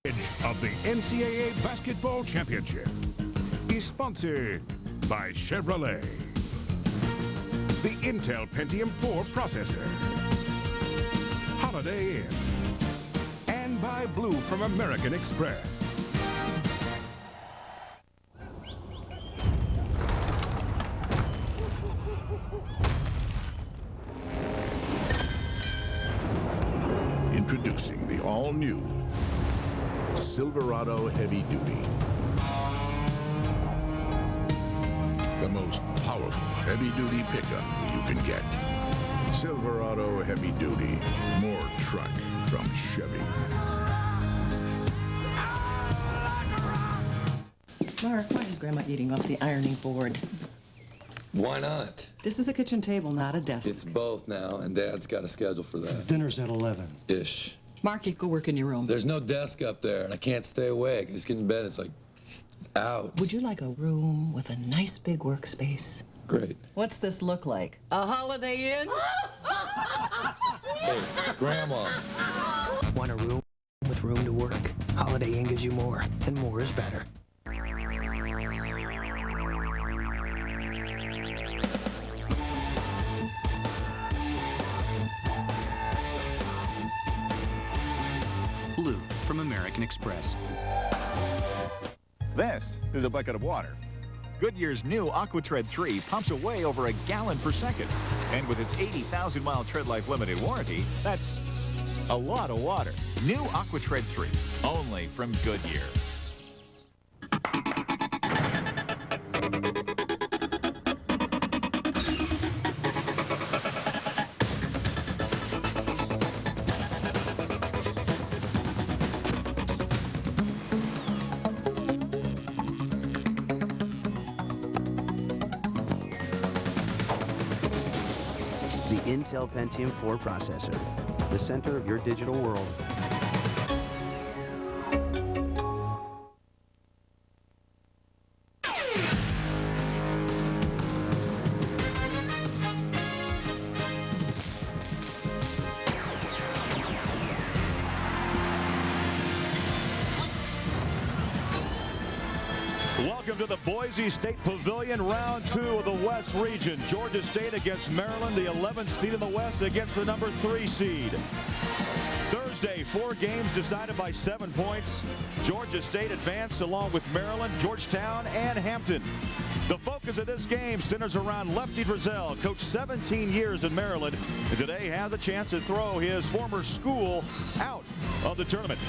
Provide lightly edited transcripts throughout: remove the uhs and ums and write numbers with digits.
Of the NCAA Basketball Championship is sponsored by Chevrolet, the Intel Pentium 4 processor, Holiday Inn, and by Blue from American Express. Introducing the all-new Silverado Heavy Duty. The most powerful heavy-duty pickup you can get. Silverado Heavy Duty. More truck from Chevy. Mark, why is Grandma eating off the ironing board? Why not? This is a kitchen table, not a desk. It's both now, and Dad's got a schedule for that. Dinner's at 11. Ish. Mark, you go work in your room. There's no desk up there, and I can't stay awake. I just get in bed, it's like, out. Would you like a room with a nice big workspace? Great. What's this look like? A Holiday Inn? Hey, Grandma. Want a room with room to work? Holiday Inn gives you more, and more is better. Blue from American Express. This is a bucket of water. Goodyear's new AquaTread 3 pumps away over a gallon per second. And with its 80,000-mile tread life limited warranty, that's a lot of water. New AquaTread 3, only from Goodyear. The Intel Pentium 4 processor, the center of your digital world. Welcome to the Boise State Pavilion, round 2 of the West region. Georgia State against Maryland, the 11th seed in the West against the number 3 seed. Thursday, 4 games decided by 7 points. Georgia State advanced along with Maryland, Georgetown, and Hampton. The focus of this game centers around Lefty Driesell, coached 17 years in Maryland, and today has a chance to throw his former school out of the tournament.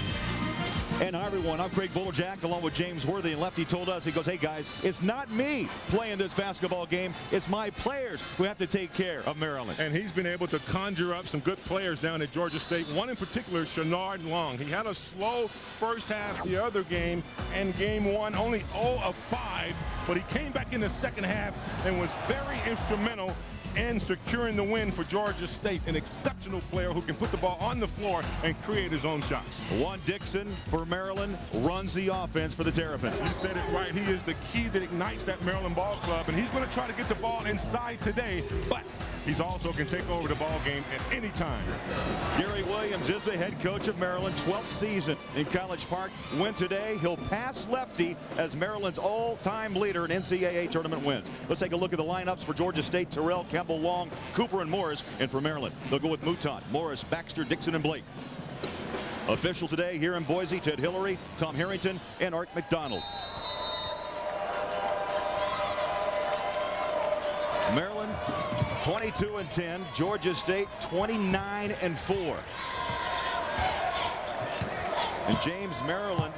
And hi everyone, I'm Craig Bullerjack along with James Worthy, and Lefty told us, he goes, hey guys, it's not me playing this basketball game, it's my players who have to take care of Maryland. And he's been able to conjure up some good players down at Georgia State. One in particular, Shenard Long. He had a slow first half the other game, and game 1 only 0 of 5, but he came back in the second half and was very instrumental in securing the win for Georgia State. An exceptional player who can put the ball on the floor and create his own shots. Juan Dixon for Maryland runs the offense for the Terrapins. He said it right. He is the key that ignites that Maryland ball club, and he's going to try to get the ball inside today, but he's also can take over the ball game at any time. Gary Williams is the head coach of Maryland, 12th season in College Park. Win today, he'll pass Lefty as Maryland's all-time leader in NCAA tournament wins. Let's take a look at the lineups for Georgia State. Terrell, Campbell, Long, Cooper, and Morris. And for Maryland, they'll go with Mouton, Morris, Baxter, Dixon, and Blake. Officials today here in Boise, Ted Hillary, Tom Harrington, and Art McDonald. Maryland 22-10, Georgia State 29-4. And James, Maryland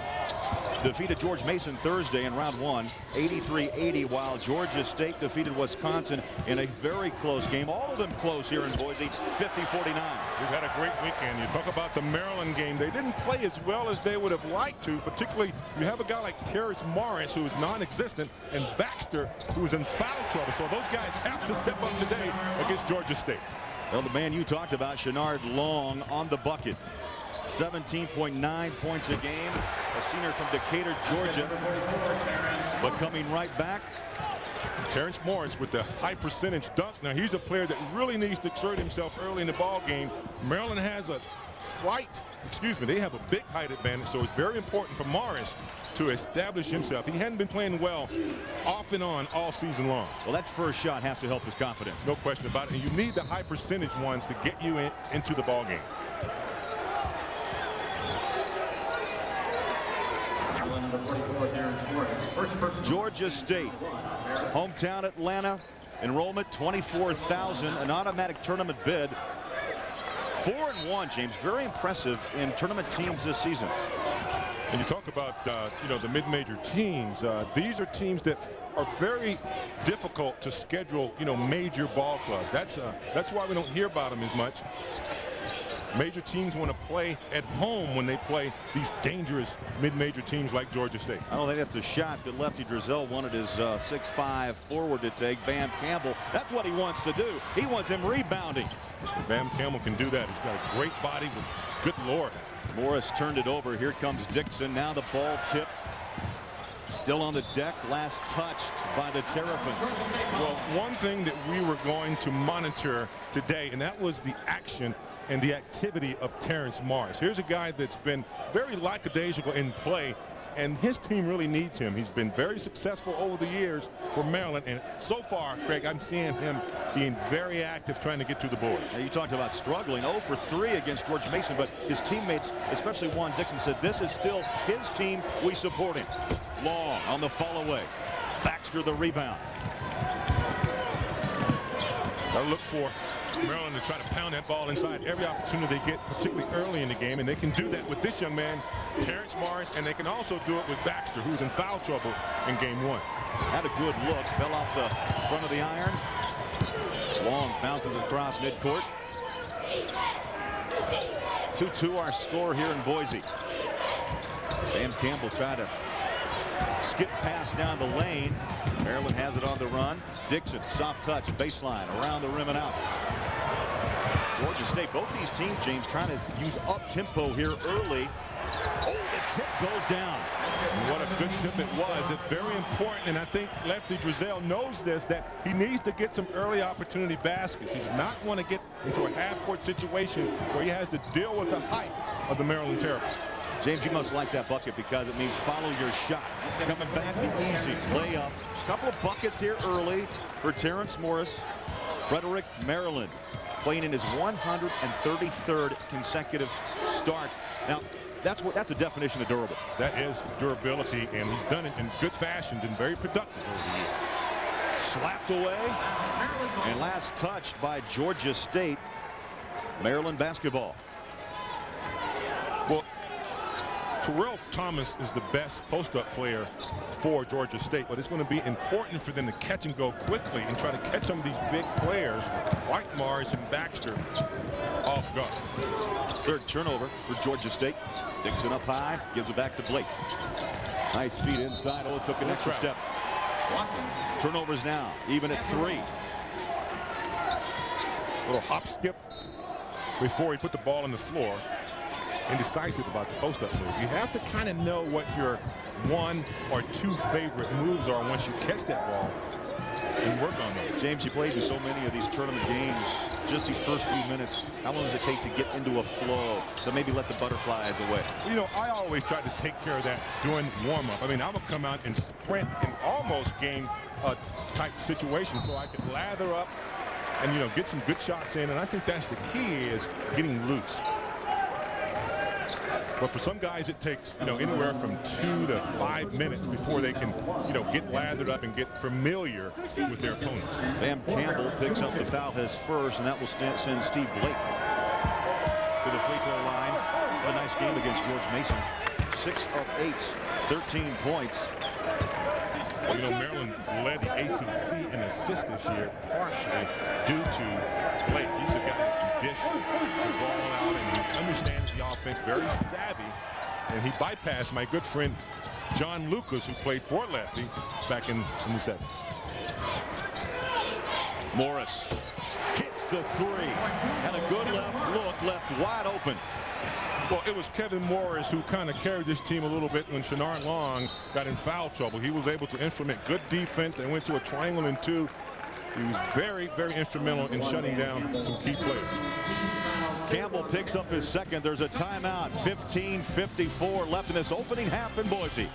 defeated George Mason Thursday in round 1, 83-80, while Georgia State defeated Wisconsin in a very close game. All of them close here in Boise, 50-49. We've had a great weekend. You talk about the Maryland game. They didn't play as well as they would have liked to, particularly you have a guy like Terrence Morris, who is non-existent, and Baxter, who is in foul trouble. So those guys have to step up today against Georgia State. Well, the man you talked about, Shenard Long, on the bucket. 17.9 points a game, a senior from Decatur, Georgia. But coming right back, Terrence Morris with the high percentage dunk. Now he's a player that really needs to exert himself early in the ball game. Maryland has a slight they have a big height advantage, so it's very important for Morris to establish himself. He hadn't been playing well off and on all season long. Well, that first shot has to help his confidence. No question about it. And you need the high percentage ones to get you into the ball game. Georgia State, hometown Atlanta, enrollment 24,000, an automatic tournament bid. 4-1, James. Very impressive in tournament teams this season. And you talk about the mid-major teams. These are teams that are very difficult to schedule. Major ball clubs. That's why we don't hear about them as much. Major teams want to play at home when they play these dangerous mid-major teams like Georgia State. I don't think that's a shot that Lefty Drizel wanted his 6'5" forward to take. Bam Campbell, that's what he wants to do. He wants him rebounding. Bam Campbell can do that. He's got a great body. Good Lord. Morris turned it over. Here comes Dixon. Now the ball tip. Still on the deck. Last touched by the Terrapins. Well, one thing that we were going to monitor today, and that was the action and the activity of Terrence Morris. Here's a guy that's been very lackadaisical in play, and his team really needs him. He's been very successful over the years for Maryland, and so far, Craig, I'm seeing him being very active trying to get to the boards. Now, you talked about struggling. 0 for 3 against George Mason, but his teammates, especially Juan Dixon, said this is still his team. We support him. Long on the fall away. Baxter the rebound. I look for Maryland to try to pound that ball inside every opportunity they get, particularly early in the game, and they can do that with this young man, Terrence Morris, and they can also do it with Baxter, who's in foul trouble in game 1. Had a good look, fell off the front of the iron. Long bounces across midcourt. 2-2 our score here in Boise. Bam Campbell tried to skip pass down the lane. Maryland has it on the run. Dixon, soft touch, baseline, around the rim and out. Georgia State, both these teams, James, trying to use up-tempo here early. Oh, the tip goes down. What a good tip it was. It's very important, and I think Lefty Drizel knows this, that he needs to get some early opportunity baskets. He does not want to get into a half-court situation where he has to deal with the height of the Maryland Terrapins. James, you must like that bucket because it means follow your shot. Coming back the easy layup. Couple of buckets here early for Terrence Morris. Frederick, Maryland, playing in his 133rd consecutive start. Now, that's the definition of durable. That is durability, and he's done it in good fashion, been very productive over the years. Slapped away, and last touched by Georgia State. Maryland basketball. Well, Terrell Thomas is the best post-up player for Georgia State, but it's going to be important for them to catch and go quickly and try to catch some of these big players like Morris and Baxter off guard. Third turnover for Georgia State. Dixon up high, gives it back to Blake. Nice feet inside. Oh, took an extra step. Turnovers now, even at 3. Little hop skip before he put the ball on the floor. Indecisive about the post-up move. You have to kind of know what your 1 or 2 favorite moves are once you catch that ball and work on those. James, you played in so many of these tournament games. Just these first few minutes, how long does it take to get into a flow to maybe let the butterflies away? You know, I always try to take care of that during warm-up. I mean, I'm going to come out and sprint in almost game type situation so I can lather up and, get some good shots in. And I think that's the key, is getting loose. But for some guys, it takes, anywhere from 2 to 5 minutes before they can, get lathered up and get familiar with their opponents. Bam Campbell picks up the foul, his first, and that will send Steve Blake to the free throw line. What a nice game against George Mason. 6 of 8, 13 points. Well, Maryland led the ACC in assists this year, partially due to Blake. He's a guy that can dish the ball out, and he understands the offense, very savvy. And he bypassed my good friend John Lucas, who played for Lefty back in the 70s. Morris hits the 3. And a good left look, left wide open. Well, it was Kevin Morris who kind of carried this team a little bit when Shenard Long got in foul trouble. He was able to instrument good defense. They went to a triangle and 2. He was very, very instrumental in shutting down some key players. Campbell picks up his second. There's a timeout. 15:54 left in this opening half in Boise.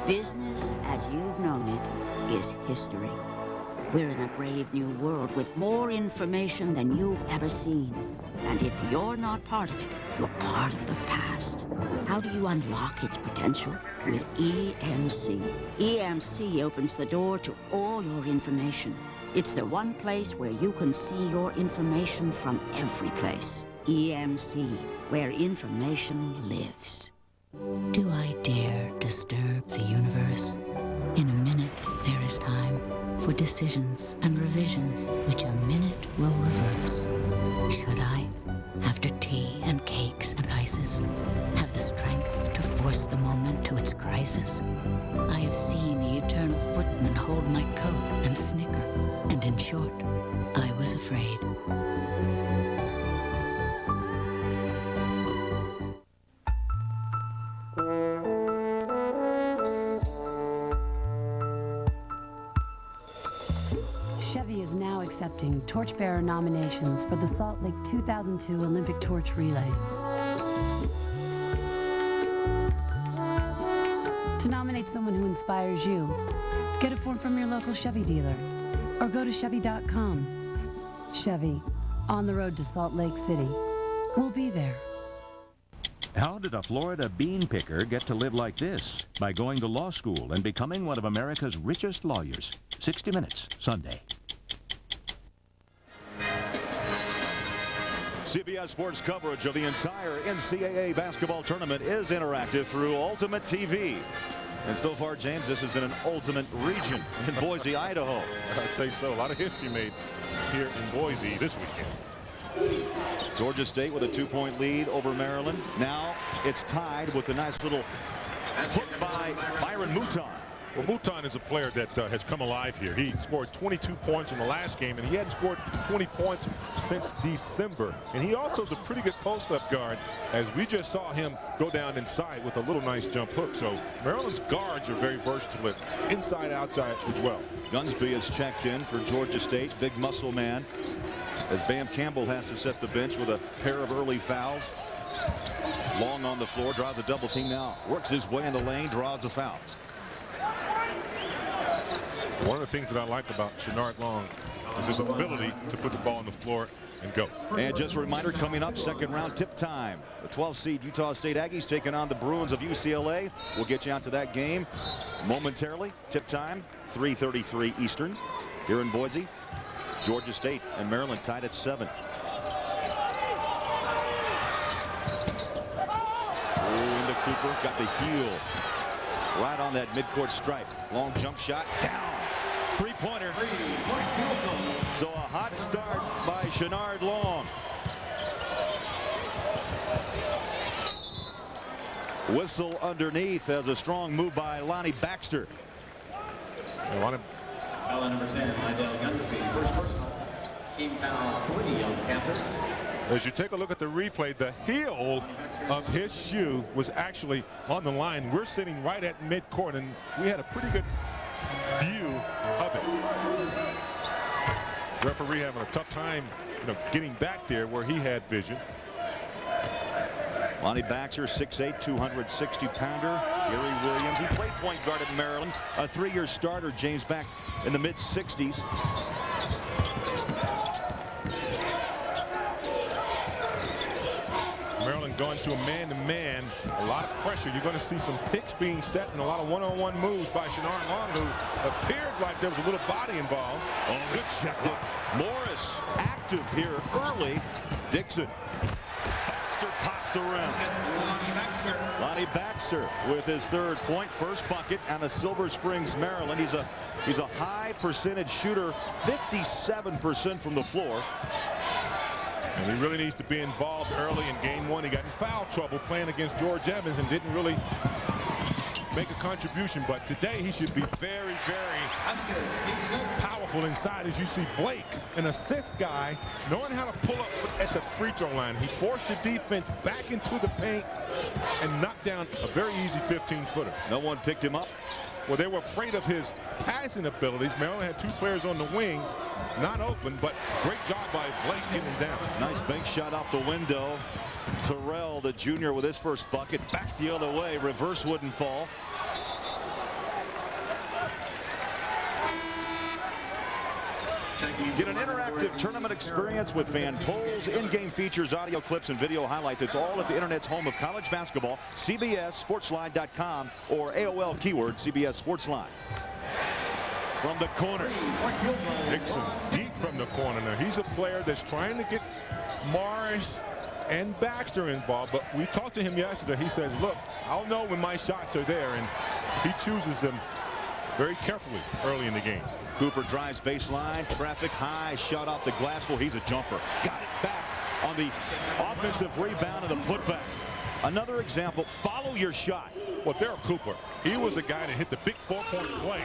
Business as you've known it is history. We're in a brave new world with more information than you've ever seen. And if you're not part of it, you're part of the past. How do you unlock its potential? With EMC. EMC opens the door to all your information. It's the one place where you can see your information from every place. EMC, where information lives. Do I dare disturb the universe? In a minute, there is time for decisions and revisions, which a minute will reverse. Should I, after tea and cakes and ices, have the strength to force the moment to its crisis? I have seen the eternal footman hold my coat and snicker, and in short, I was afraid. Chevy is now accepting torchbearer nominations for the Salt Lake 2002 Olympic Torch Relay. To nominate someone who inspires you, get a form from your local Chevy dealer or go to Chevy.com. Chevy, on the road to Salt Lake City. We'll be there. How did a Florida bean picker get to live like this? By going to law school and becoming one of America's richest lawyers. 60 Minutes, Sunday. CBS Sports coverage of the entire NCAA basketball tournament is interactive through Ultimate TV. And so far, James, this has been an ultimate region in Boise, Idaho. I'd say so. A lot of history made here in Boise this weekend. Georgia State with a 2-point lead over Maryland. Now it's tied with a nice little hook by Byron Mouton. Well, Mouton is a player that has come alive here. He scored 22 points in the last game, and he hadn't scored 20 points since December. And he also is a pretty good post-up guard, as we just saw him go down inside with a little nice jump hook. So Maryland's guards are very versatile, inside, outside as well. Gunsby is checked in for Georgia State, big muscle man, as Bam Campbell has to set the bench with a pair of early fouls. Long on the floor, draws a double team now, works his way in the lane, draws the foul. One of the things that I like about Shenard Long is his ability to put the ball on the floor and go. And just a reminder, coming up, second round tip time. The 12th seed Utah State Aggies taking on the Bruins of UCLA. We'll get you out to that game momentarily. Tip time, 3:33 Eastern here in Boise. Georgia State and Maryland tied at 7. Into Cooper, got the heel right on that midcourt stripe. Long jump shot, down. Three-pointer. So a hot start by Shenard Long. Whistle underneath as a strong move by Lonnie Baxter. Foul number 10, Lydell Gunsby. First personal. Team foul 20 on the Panthers. As you take a look at the replay, the heel of his shoe was actually on the line. We're sitting right at midcourt, and we had a pretty good view of it. Referee having a tough time, getting back there where he had vision. Lonnie Baxter, 6'8", 260-pounder. Gary Williams, he played point guard at Maryland, a 3-year starter, James, back in the mid-60s. Maryland going to a man-to-man, a lot of pressure. You're going to see some picks being set and a lot of one-on-one moves by Shenard Long, who appeared like there was a little body involved. Oh, good check. Morris active here early. Dixon. Baxter pops the rim. Lonnie Baxter with his third point, first bucket, and a Silver Springs, Maryland. He's a high percentage shooter, 57% from the floor. And he really needs to be involved early in game one. He got in foul trouble playing against George Evans and didn't really make a contribution. But today he should be very, very powerful inside, as you see Blake, an assist guy, knowing how to pull up at the free throw line. He forced the defense back into the paint and knocked down a very easy 15-footer. No one picked him up. Well, they were afraid of his passing abilities. Maryland had 2 players on the wing, not open, but great job by Blake getting him down. Nice bank shot out the window. Terrell, the junior, with his first bucket. Back the other way. Reverse wouldn't fall. Get an interactive tournament experience with fan polls, in-game features, audio clips, and video highlights. It's all at the internet's home of college basketball, CBSSportsline.com, or AOL keyword CBS Sportsline. From the corner, Dixon deep from the corner. Now he's a player that's trying to get Morris and Baxter involved, but we talked to him yesterday. He says, look, I'll know when my shots are there, and he chooses them very carefully early in the game. Cooper drives baseline, traffic high, shot off the glass. Well, he's a jumper. Got it back on the offensive rebound and the putback. Another example, follow your shot. Well, Daryl Cooper, he was the guy that hit the big 4-point play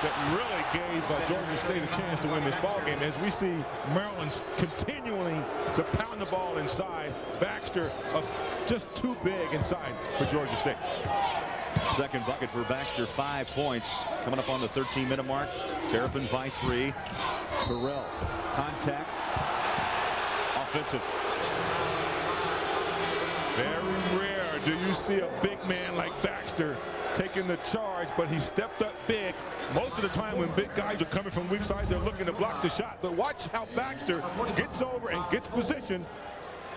that really gave Georgia State a chance to win this ball game. As we see Maryland continuing to pound the ball inside. Baxter just too big inside for Georgia State. Second bucket for Baxter, 5 points. Coming up on the 13-minute mark. Terrapins by 3. Terrell, contact, offensive. Very rare do you see a big man like Baxter taking the charge, but he stepped up big. Most of the time when big guys are coming from weak side, they're looking to block the shot. But watch how Baxter gets over and gets position.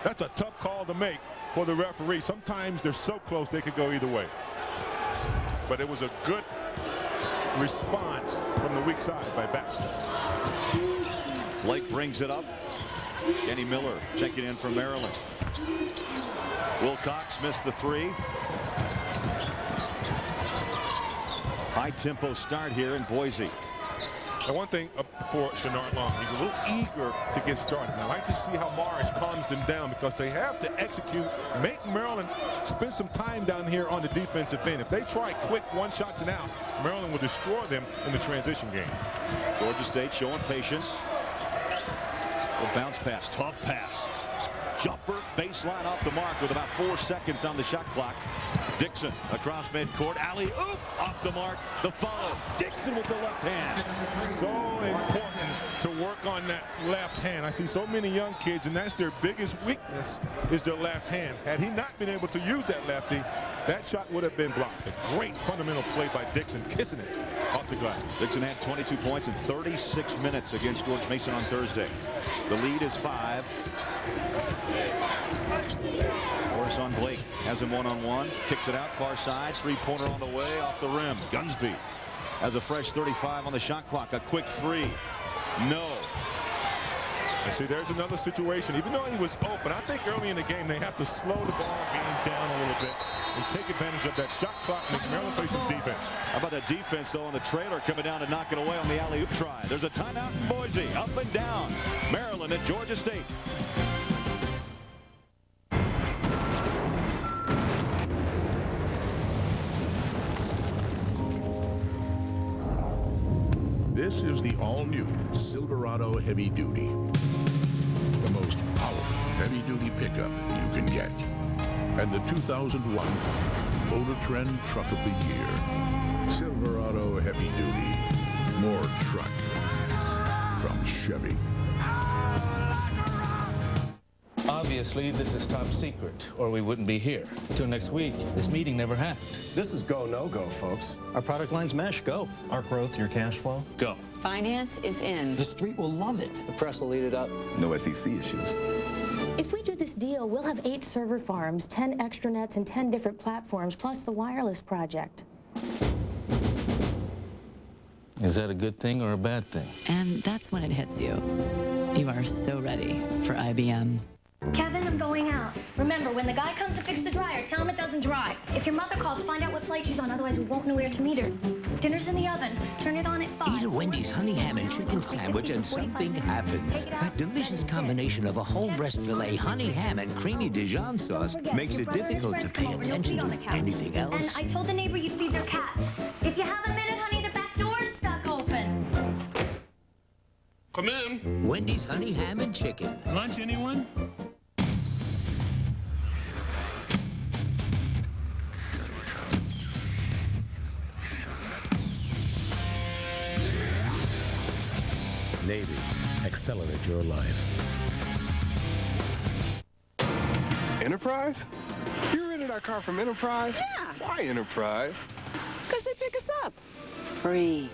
That's a tough call to make for the referee. Sometimes they're so close they could go either way. But it was a good response from the weak side by Baxter. Blake brings it up. Danny Miller checking in from Maryland. Wilcox missed the 3. High tempo start here in Boise. And one thing for Shenard Long, he's a little eager to get started. And I like to see how Morris calms them down, because they have to execute, make Maryland spend some time down here on the defensive end. If they try quick one-shots and out, Maryland will destroy them in the transition game. Georgia State showing patience. A bounce pass, tough pass. Jumper, baseline off the mark with about 4 seconds on the shot clock. Dixon across midcourt, alley-oop, off the mark, the follow. Dixon with the left hand. So important to work on that left hand. I see so many young kids, and that's their biggest weakness, is their left hand. Had he not been able to use that lefty, that shot would have been blocked. A great fundamental play by Dixon, kissing it off the glass. Dixon had 22 points in 36 minutes against George Mason on Thursday. The lead is 5. Morris on Blake, has him one-on-one, kicks it out far side, 3-pointer on the way, off the rim. Gunsby has a fresh 35 on the shot clock. A quick 3, no. And see, there's another situation. Even though he was open, I think early in the game they have to slow the ball game down a little bit and take advantage of that shot clock, make Maryland play some defense. How about that defense, though, on the trailer coming down to knock it away on the alley-oop try. There's a timeout in Boise, up and down. Maryland at Georgia State. This is the all-new Silverado Heavy Duty. The most powerful heavy-duty pickup you can get. And the 2001 Motor Trend Truck of the Year. Silverado Heavy Duty. More truck from Chevy. Obviously, this is top secret, or we wouldn't be here. Till next week, this meeting never happened. This is go, no-go, folks. Our product line's mesh, go. Our growth, your cash flow, go. Finance is in. The street will love it. The press will eat it up. No SEC issues. If we do this deal, we'll have 8 server farms, 10 extranets, and 10 different platforms, plus the wireless project. Is that a good thing or a bad thing? And that's when it hits you. You are so ready for IBM. Kevin, I'm going out. Remember, when the guy comes to fix the dryer, tell him it doesn't dry. If your mother calls, find out what flight she's on, otherwise we won't know where to meet her. Dinner's in the oven. Turn it on at 5. Eat a Wendy's honey ham and chicken sandwich and something happens. That delicious combination of a whole breast filet, honey ham, and creamy Dijon sauce makes it difficult to pay attention to anything else. And I told the neighbor you'd feed their cat. If you have a minute, honey, the back door's stuck open. Come in. Wendy's honey ham and chicken. Lunch, anyone? Navy, accelerate your life. Enterprise? You rented our car from Enterprise? Yeah. Why Enterprise? Because they pick us up. Free.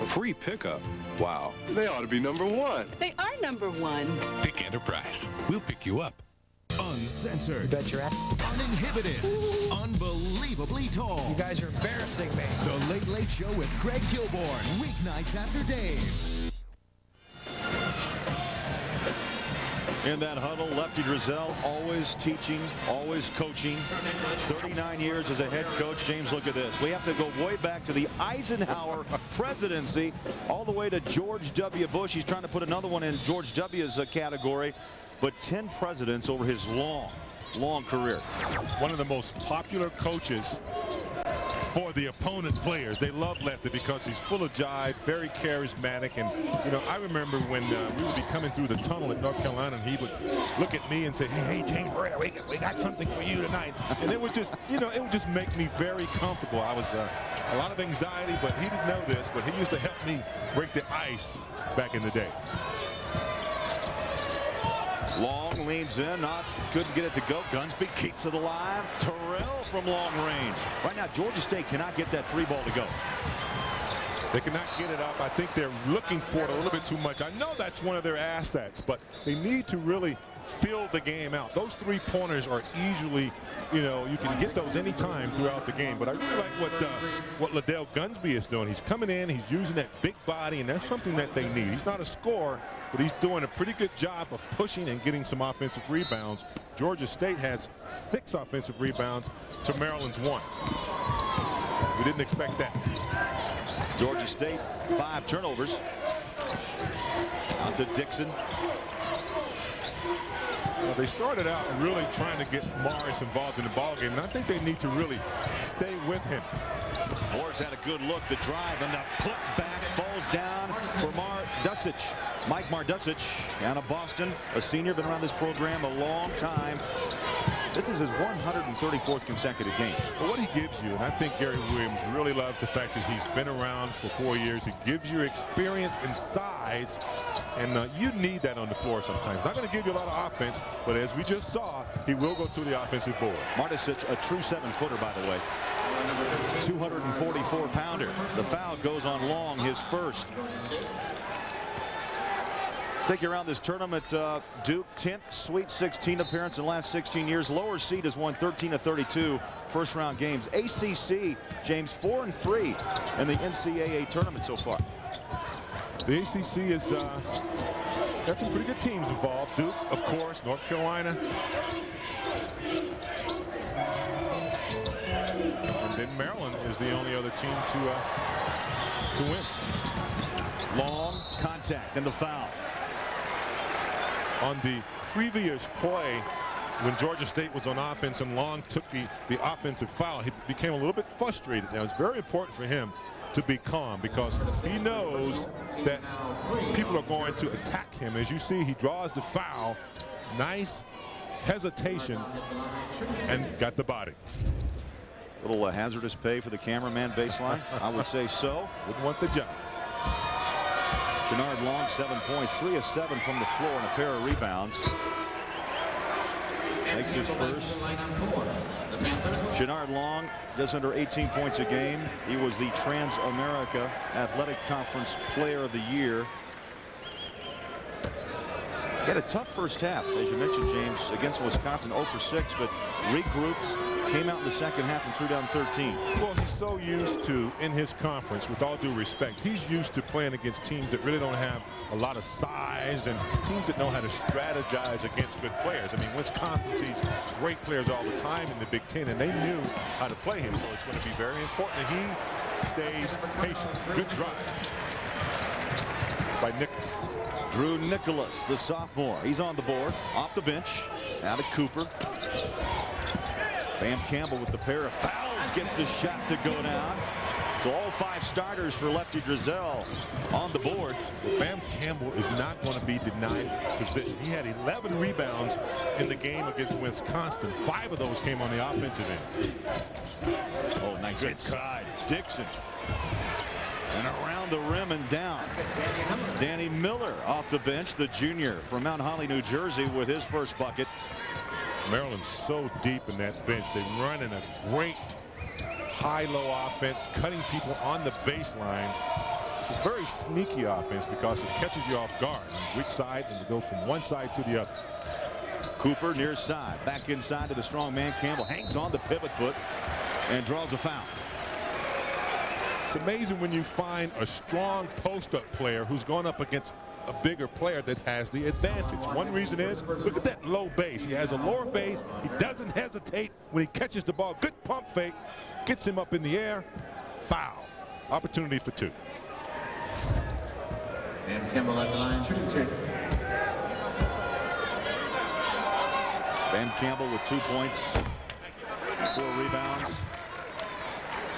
A free pickup? Wow, they ought to be #1. They are #1. Pick Enterprise. We'll pick you up. Uncensored. Bet your ass. Uninhibited. Unbelievably tall. You guys are embarrassing me. The Late Late Show with Greg Gilborn. Weeknights after Dave. In that huddle, Lefty Drizel always teaching, always coaching. 39 years as a head coach. James, look at this. We have to go way back to the Eisenhower presidency, all the way to George W. Bush. He's trying to put another one in George W.'s category, but 10 presidents over his long career. One of the most popular coaches for the opponent players. They love Lefty because he's full of jive, very charismatic. And, you know, I remember when we would be coming through the tunnel at North Carolina, and he would look at me and say, hey, James Breda, we got something for you tonight. And it would just, you know, it would just make me very comfortable. I was a lot of anxiety, but he didn't know this, but he used to help me break the ice back in the day. Long leans in, couldn't get it to go. Gunsby keeps it alive. Terrell from long range. Right now, Georgia State cannot get that 3-ball to go. They cannot get it up. I think they're looking for it a little bit too much. I know that's one of their assets, but they need to really fill the game out. Those 3-pointers are easily, you know, you can get those anytime throughout the game. But I really like what Liddell Gunsby is doing. He's coming in, he's using that big body, and that's something that they need. He's not a scorer, but he's doing a pretty good job of pushing and getting some offensive rebounds. Georgia State has 6 offensive rebounds to Maryland's 1. We didn't expect that. Georgia State, 5 turnovers. Out to Dixon. Well, they started out really trying to get Morris involved in the ballgame, and I think they need to really stay with him. Morris had a good look, the drive, and the putback falls down for Mike Mardusic, out of Boston, a senior, been around this program a long time. This is his 134th consecutive game. Well, what he gives you, and I think Gary Williams really loves the fact that he's been around for 4 years. He gives you experience and size, and you need that on the floor sometimes. Not going to give you a lot of offense, but as we just saw, he will go to the offensive board. Mardusic, a true 7-footer, by the way. 244-pounder. The foul goes on Long, his first. Take you around this tournament. Duke, 10th Sweet 16 appearance in the last 16 years. Lower seed has won 13 of 32 first round games. ACC, James, 4-3 in the NCAA tournament so far. The ACC is got some pretty good teams involved. Duke, of course, North Carolina. And then Maryland is the only other team to win. Long contact and the foul. On the previous play, when Georgia State was on offense and Long took the offensive foul, he became a little bit frustrated. Now, it's very important for him to be calm because he knows that people are going to attack him. As you see, he draws the foul. Nice hesitation and got the body. Little hazardous pay for the cameraman baseline. I would say so. Wouldn't want the job. Shenard Long, 7 points, 3 of 7 from the floor and a pair of rebounds. Makes his first. Shenard Long, just under 18 points a game. He was the Trans-America Athletic Conference Player of the Year. He had a tough first half, as you mentioned, James, against Wisconsin, 0 for 6, but regrouped, came out in the second half and threw down 13. Well, he's so used to, in his conference, with all due respect, he's used to playing against teams that really don't have a lot of size and teams that know how to strategize against good players. I mean, Wisconsin sees great players all the time in the Big Ten, and they knew how to play him, so it's going to be very important that he stays patient. Good drive by Nicholas. Drew Nicholas, the sophomore. He's on the board, off the bench. Out of Cooper. Bam Campbell with the pair of fouls gets the shot to go down. So all 5 starters for Lefty Driesell on the board. Bam Campbell is not going to be denied position. He had 11 rebounds in the game against Wisconsin. 5 of those came on the offensive end. Oh, nice inside. Dixon. And around the rim and down. Danny Miller off the bench, the junior from Mount Holly, New Jersey, with his first bucket. Maryland's so deep in that bench. They're running a great high-low offense, cutting people on the baseline. It's a very sneaky offense because it catches you off guard. Weak side, and you go from one side to the other. Cooper near side, back inside to the strong man Campbell, hangs on the pivot foot and draws a foul. It's amazing when you find a strong post-up player who's going up against a bigger player that has the advantage. One reason is, look at that low base. He has a lower base. He doesn't hesitate when he catches the ball. Good pump fake. Gets him up in the air. Foul. Opportunity for 2. And Campbell at the line, shooting 2. Bam Campbell with 2 points, 4 rebounds.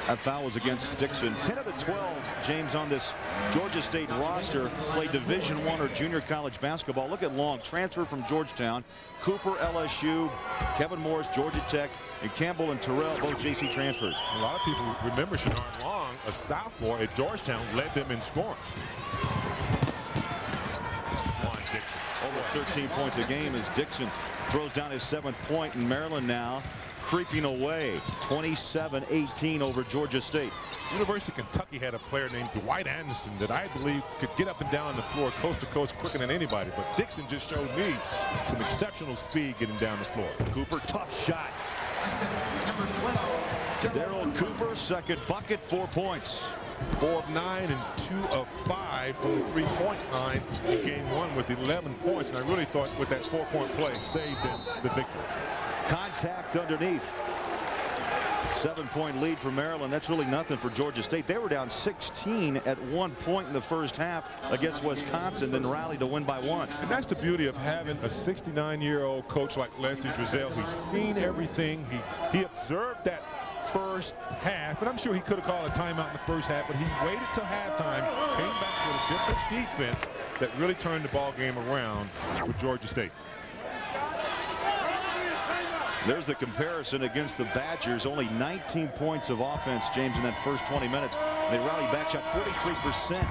That foul was against Dixon. 10 of the 12, James, on this Georgia State roster play Division I or junior college basketball. Look at Long, transfer from Georgetown. Cooper, LSU. Kevin Morris, Georgia Tech. And Campbell and Terrell, both JC transfers. A lot of people remember Shenard Long, a sophomore at Georgetown, led them in scoring. Dixon. Over 13 points a game as Dixon throws down his 7th point, and Maryland now creeping away 27-18 over Georgia State. University of Kentucky had a player named Dwight Anderson that I believe could get up and down the floor coast to coast quicker than anybody, but Dixon just showed me some exceptional speed getting down the floor. Cooper, tough shot. Daryl Cooper, second bucket, 4 points. 4 of 9 and 2 of 5 from the 3-point line in game 1 with 11 points, and I really thought with that 4-point play saved them the victory. Contact underneath. 7-point lead for Maryland. That's really nothing for Georgia State. They were down 16 at 1 point in the first half against Wisconsin, then rallied to win by 1. And that's the beauty of having a 69-year-old coach like Lefty Driesell. He's seen everything. He observed that first half, and I'm sure he could have called a timeout in the first half, but he waited till halftime, came back with a different defense that really turned the ball game around for Georgia State. There's the comparison against the Badgers. Only 19 points of offense, James, in that first 20 minutes. They rallied back, shot 43%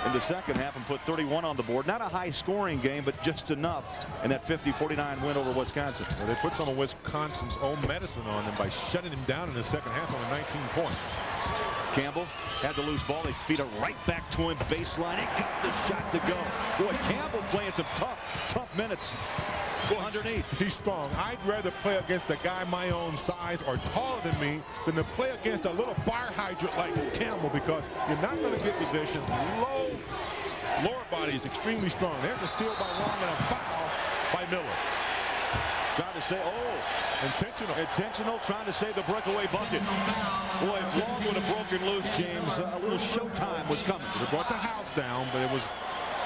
in the second half and put 31 on the board. Not a high-scoring game, but just enough in that 50-49 win over Wisconsin. Well, they put some of Wisconsin's own medicine on them by shutting him down in the second half on 19 points. Campbell had the loose ball. They feed it right back to him, baseline, and got the shot to go. Boy, Campbell playing some tough minutes. Well, underneath, he's strong. I'd rather play against a guy my own size or taller than me than to play against a little fire hydrant like Campbell, because you're not going to get possession. Lower body is extremely strong. There's a steal by Long and a foul by Miller. Trying to say, intentional, trying to save the breakaway bucket. Boy, if Long would have broken loose, James, a little showtime was coming. They brought the house down, but it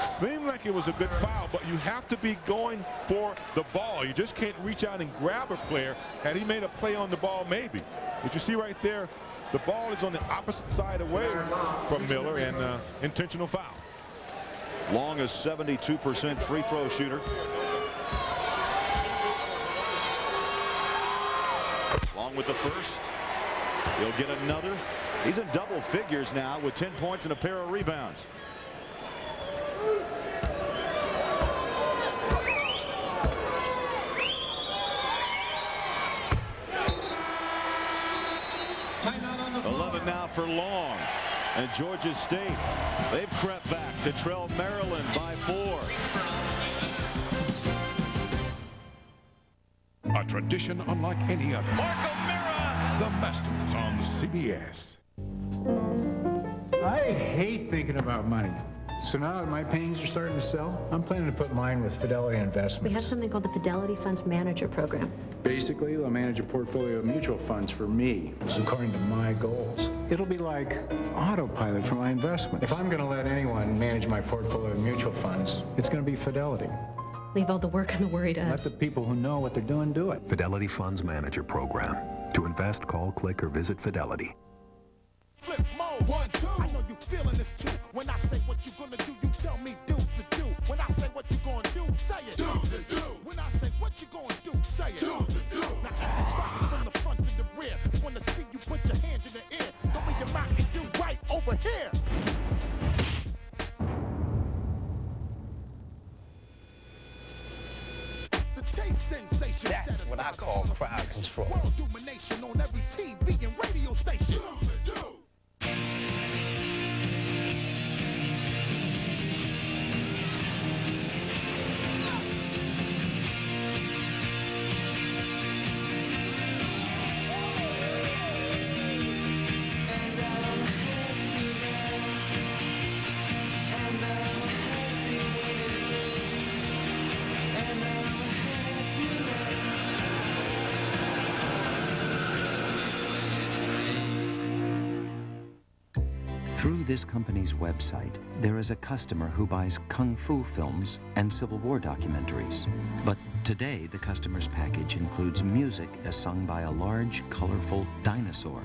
seemed like it was a good foul, but you have to be going for the ball. You just can't reach out and grab a player. Had he made a play on the ball, maybe. But you see right there, the ball is on the opposite side away from Miller, and intentional foul. Long is 72% free throw shooter. Long with the first. He'll get another. He's in double figures now with 10 points and a pair of rebounds. Now for Long, and Georgia State, they've crept back to trail Maryland by 4. A tradition unlike any other. Marco The Masters on CBS. I hate thinking about money. So now that my paintings are starting to sell, I'm planning to put mine with Fidelity Investments. We have something called the Fidelity Funds Manager Program. Basically, they'll manage a portfolio of mutual funds for me, according to my goals. It'll be like autopilot for my investment. If I'm going to let anyone manage my portfolio of mutual funds, it's going to be Fidelity. Leave all the work and the worry to Let us. the people who know what they're doing do it. Fidelity Funds Manager Program. To invest, call, click, or visit Fidelity. Flip mode, 1, 2. I know you feeling this too. When I say what you gonna do, you tell me do the do. When I say what you gonna do, say it. Do the do. When I say what you gonna do, say it. Do the do. Now everybody from the front to the rear, wanna see you put your hands in the air. Don't be your mouth and do right over here. The taste sensation. That's what I call crowd control. World domination on every TV and radio station. Do the do. Through this company's website, there is a customer who buys kung fu films and Civil War documentaries. But today, the customer's package includes music as sung by a large, colorful dinosaur.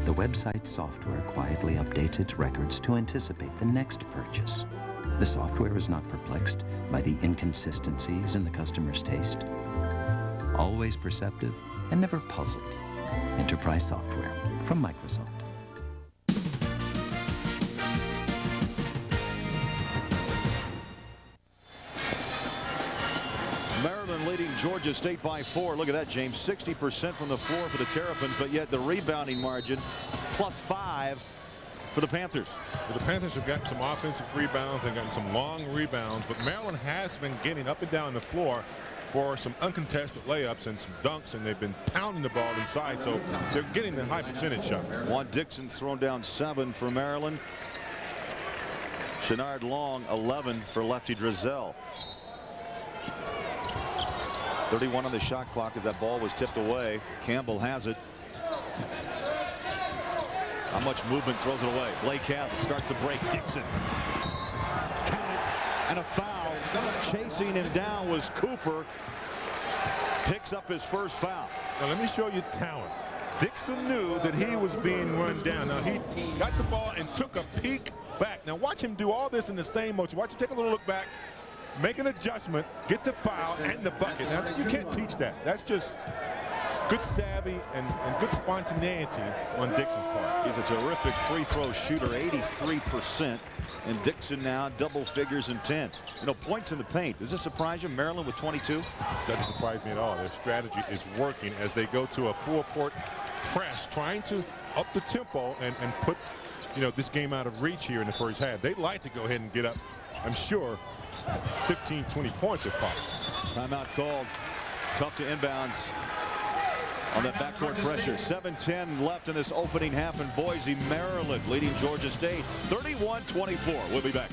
The website software quietly updates its records to anticipate the next purchase. The software is not perplexed by the inconsistencies in the customer's taste. Always perceptive and never puzzled. Enterprise software from Microsoft. Maryland leading Georgia State by 4. Look at that, James. 60% from the floor for the Terrapins, but yet the rebounding margin +5 for the Panthers. Well, the Panthers have gotten some offensive rebounds and gotten some long rebounds, but Maryland has been getting up and down the floor for some uncontested layups and some dunks, and they've been pounding the ball inside, so they're getting the high percentage shots. Juan Dixon's thrown down 7 for Maryland. Shenard Long 11 for Lefty Drizel. 31 on the shot clock as that ball was tipped away. Campbell has it. How much movement, throws it away. Blake Catholic starts the break. Dixon. Count it. And a foul. Chasing him down was Cooper. Picks up his first foul. Now let me show you talent. Dixon knew that he was being run down. Now he got the ball and took a peek back. Now watch him do all this in the same motion. Watch him take a little look back, make an adjustment, get the foul and the bucket. Now you can't teach that. That's just good savvy and good spontaneity on Dixon's part. He's a terrific free throw shooter, 83%. And Dixon now double figures in 10. You know, points in the paint. Does this surprise you? Maryland with 22? Doesn't surprise me at all. Their strategy is working as they go to a full-court press, trying to up the tempo and put, you know, this game out of reach here in the first half. They'd like to go ahead and get up, I'm sure, 15, 20 points if possible. Timeout called. Tough to inbounds on that backcourt pressure. 7:10 left in this opening half in Boise, Maryland, leading Georgia State 31-24. We'll be back.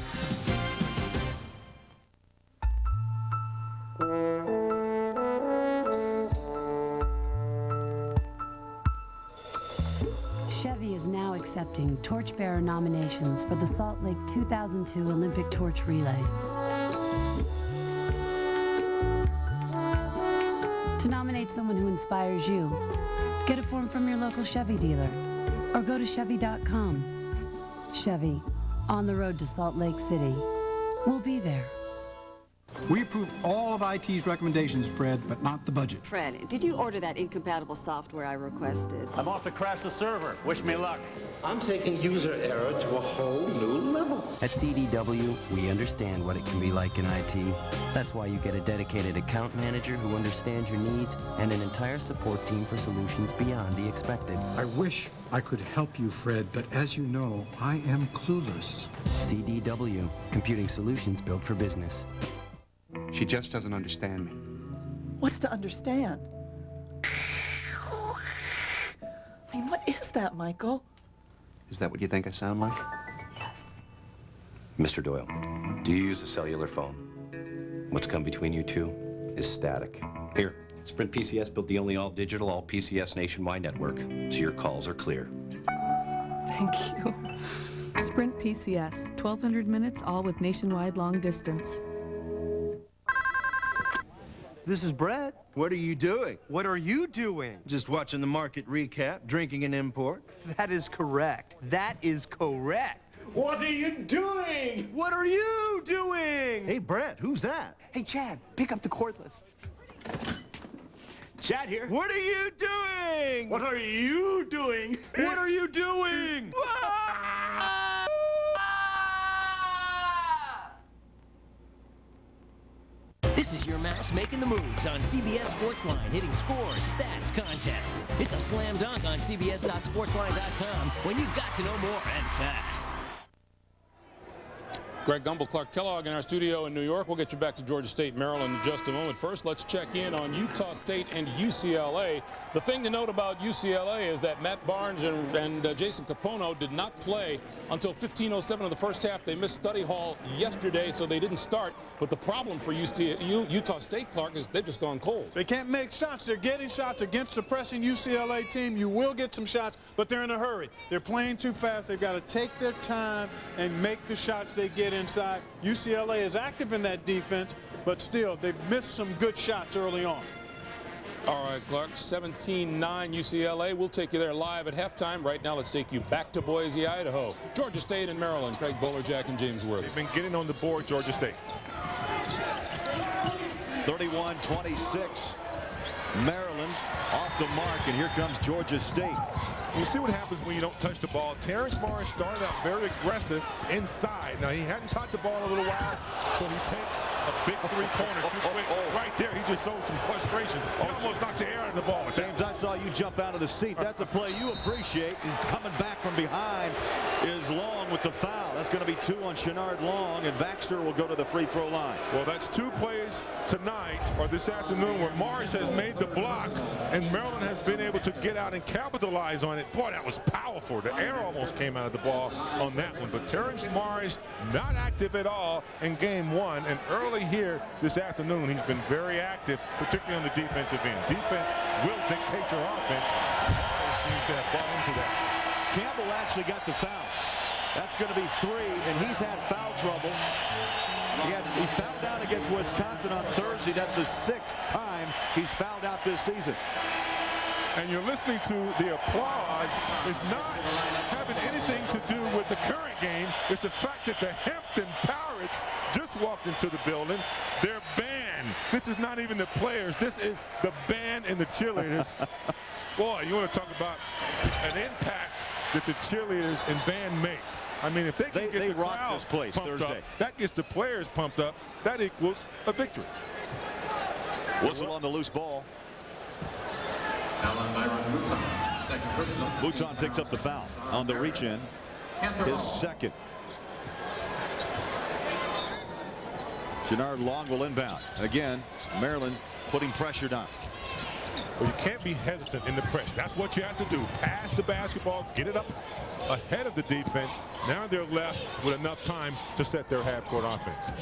Chevy is now accepting torchbearer nominations for the Salt Lake 2002 Olympic Torch Relay. To nominate someone who inspires you, get a form from your local Chevy dealer or go to Chevy.com. Chevy, on the road to Salt Lake City. We'll be there. We approved all of IT's recommendations, Fred, but not the budget. Fred, did you order that incompatible software I requested? I'm off to crash the server. Wish me luck. I'm taking user error to a whole new level. At CDW, we understand what it can be like in IT. That's why you get a dedicated account manager who understands your needs and an entire support team for solutions beyond the expected. I wish I could help you, Fred, but as you know, I am clueless. CDW, computing solutions built for business. She just doesn't understand me. What's to understand? What is that, Michael? Is that what you think I sound like? Yes. Mr. Doyle, do you use a cellular phone? What's come between you two is static. Here, Sprint PCS built the only all-digital, all-PCS nationwide network, so your calls are clear. Thank you. Sprint PCS, 1,200 minutes, all with nationwide long distance. This is Brett. What are you doing? What are you doing? Just watching the market recap, drinking an import. That is correct. That is correct. What are you doing? What are you doing? Hey, Brett, who's that? Hey, Chad, pick up the cordless. Chad here. What are you doing? What are you doing? What are you doing? This is your mouse making the moves on CBS Sportsline, hitting scores, stats, contests. It's a slam dunk on CBS.Sportsline.com when you've got to know more and fast. Greg Gumbel, Clark Kellogg in our studio in New York. We'll get you back to Georgia State, Maryland in just a moment. First, let's check in on Utah State and UCLA. The thing to note about UCLA is that Matt Barnes and Jason Capono did not play until 15:07 of the first half. They missed study hall yesterday, so they didn't start. But the problem for Utah State, Clark, is they've just gone cold. They can't make shots. They're getting shots against the pressing UCLA team. You will get some shots, but they're in a hurry. They're playing too fast. They've got to take their time and make the shots they get inside. UCLA is active in that defense, but still, they've missed some good shots early on. All right, Clark, 17-9 UCLA. We'll take you there live at halftime. Right now, let's take you back to Boise, Idaho. Georgia State and Maryland. Craig Bolerjack and James Worthy. They've been getting on the board, Georgia State. 31-26. Maryland off the mark, and here comes Georgia State. You see what happens when you don't touch the ball. Terrence Morris started out very aggressive inside. Now, he hadn't touched the ball in a little while, so he takes a big three-pointer too quick. Right there, he just showed some frustration. He almost knocked the air out of the ball. James, I saw you jump out of the seat. That's a play you appreciate. And coming back from behind is Long with the foul. That's going to be 2 on Shenard Long, and Baxter will go to the free throw line. Well, that's 2 plays tonight or this afternoon where Morris has made the block, and Maryland has been able to get out and capitalize on it. Boy, that was powerful. The air almost came out of the ball on that one. But Terrence Morris not active at all in game 1, and early here this afternoon he's been very active, particularly on the defensive end. Defense will dictate your offense. Morris seems to have bought into that. Campbell actually got the foul. That's going to be 3, and he's had foul trouble. He fouled out against Wisconsin on Thursday. That's the 6th time he's fouled out this season. And you're listening to the applause. It's not having anything to do with the current game. It's the fact that the Hampton Pirates just walked into the building. Their band. This is not even the players. This is the band and the cheerleaders. Boy, you want to talk about an impact that the cheerleaders and band make. I mean, if they can get the crowd this place pumped Thursday. up, that gets the players pumped up. That equals a victory. Whistle on the loose ball. Second personal. Mouton picks up the foul on the reach-in. His second. Shenard Long will inbound. Again, Maryland putting pressure down. Well, you can't be hesitant in the press. That's what you have to do. Pass the basketball, get it up ahead of the defense. Now they're left with enough time to set their half-court offense.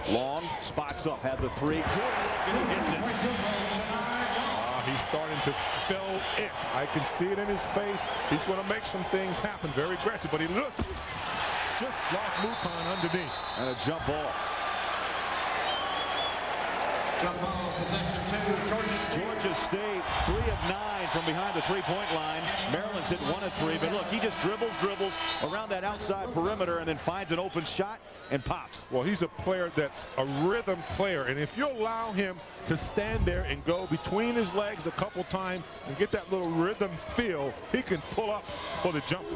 Long spots up, has a 3. Good look, and he gets it. He's starting to fill it. I can see it in his face. He's going to make some things happen. Very aggressive, but he looks just lost Mouton underneath. And a jump ball. Jump ball, possession 2, Georgia State 3 of 9 from behind the three-point line. Maryland's hit 1 of 3, but look, he just dribbles around that outside perimeter and then finds an open shot and pops. Well, he's a player that's a rhythm player, and if you allow him to stand there and go between his legs a couple times and get that little rhythm feel, he can pull up for the jumper.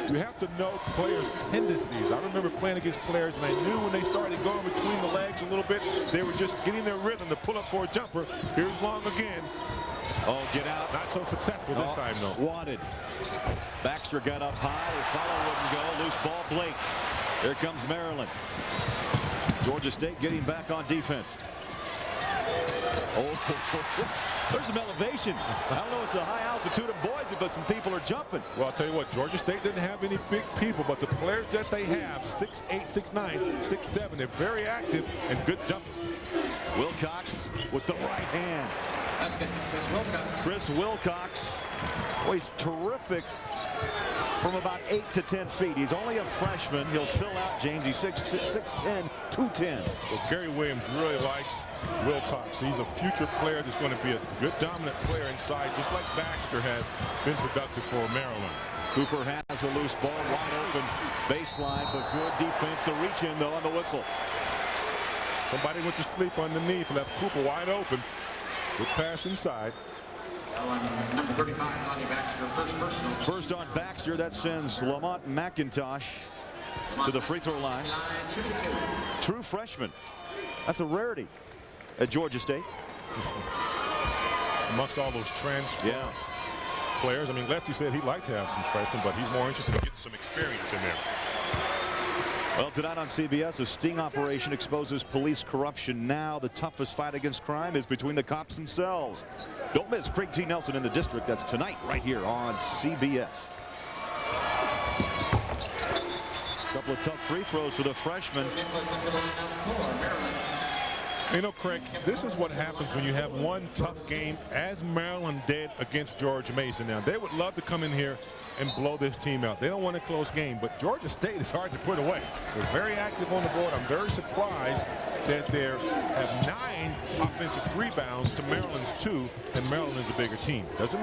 You have to know players' tendencies. I remember playing against players, and I knew when they started going between the legs a little bit, they were just getting their rhythm to pull up for a jumper. Here's Long again. Oh, get out. Not so successful this time, though. Swatted. Baxter got up high. The follow wouldn't go. Loose ball, Blake. Here comes Maryland. Georgia State getting back on defense. Oh, there's some elevation. I don't know, it's a high altitude in Boise, but some people are jumping. Well, I'll tell you what, Georgia State didn't have any big people, but the players that they have, 6'8", 6'9", 6'7", they're very active and good jumpers. Wilcox with the right hand. That's good. Chris Wilcox. Chris Wilcox. Well, he's terrific from about 8 to 10 feet. He's only a freshman. He'll fill out, James. He's 6'10", 210. Well, Gary Williams really likes Wilcox. He's a future player that's going to be a good dominant player inside, just like Baxter has been productive for Maryland. Cooper has a loose ball, wide open baseline, but good defense. The reach in, though, on the whistle. Somebody went to sleep underneath, left Cooper wide open. Good pass inside. Number 35, Lonnie Baxter, first personal. First on Baxter, that sends Lamont McIntosh to the free throw line. True freshman. That's a rarity at Georgia State. Amongst all those transfer players, I mean, Lefty said he'd like to have some freshmen, but he's more interested in getting some experience in there. Well, tonight on CBS, a sting operation exposes police corruption. Now the toughest fight against crime is between the cops themselves. Don't miss Craig T. Nelson in the District. That's tonight right here on CBS. A couple of tough free throws for the freshman. You know, Craig, this is what happens when you have one tough game, as Maryland did against George Mason. Now, they would love to come in here and blow this team out. They don't want a close game, but Georgia State is hard to put away. They're very active on the board. I'm very surprised that they have 9 offensive rebounds to Maryland's 2, and Maryland is a bigger team. Doesn't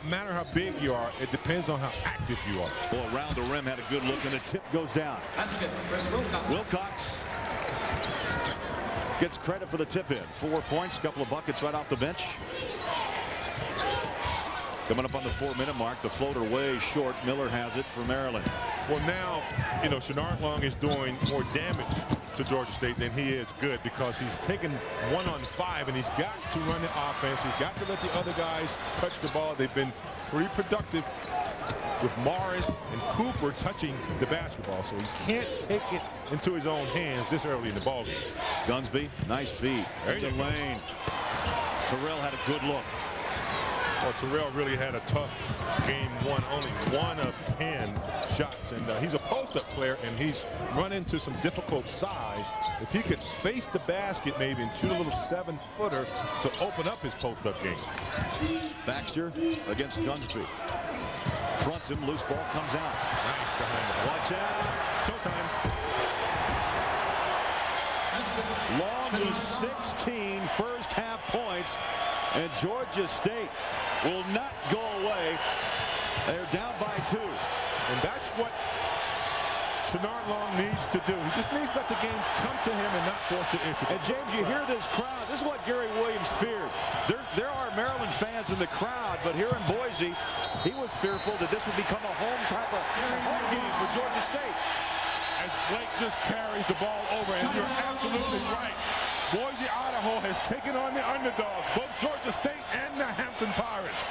matter how big you are. It depends on how active you are. Well, around the rim had a good look, and the tip goes down. That's good. Chris Wilcox. Wilcox gets credit for the tip in. 4 points, couple of buckets right off the bench. Coming up on the 4-minute mark, the floater way short. Miller has it for Maryland. Well, now, you know, Shenard Long is doing more damage to Georgia State than he is good, because he's taken 1-on-5 and he's got to run the offense. He's got to let the other guys touch the ball. They've been pretty productive with Morris and Cooper touching the basketball, so he can't take it into his own hands this early in the ballgame. Gunsby, nice feed. There's the lane. Terrell had a good look. Well, Terrell really had a tough game one, only 1 of 10 shots, and he's a post-up player, and he's run into some difficult size. If he could face the basket maybe and shoot a little 7-footer to open up his post-up game. Baxter against Gunsby. Fronts him, loose ball comes out. Nice behind the ball. Watch out. Showtime. Long with 16 first half points, and Georgia State will not go away. They're down by 2. And that's what Shenard Long needs to do. He just needs to let the game come to him and not force the issue. And James, you hear this crowd. This is what Gary Williams feared. There are Maryland fans in the crowd, but here in Boise, he was fearful that this would become a home type of home game for Georgia State. As Blake just carries the ball over, and you're absolutely right. Boise, Idaho has taken on the underdogs, both Georgia State and the Hampton Pirates.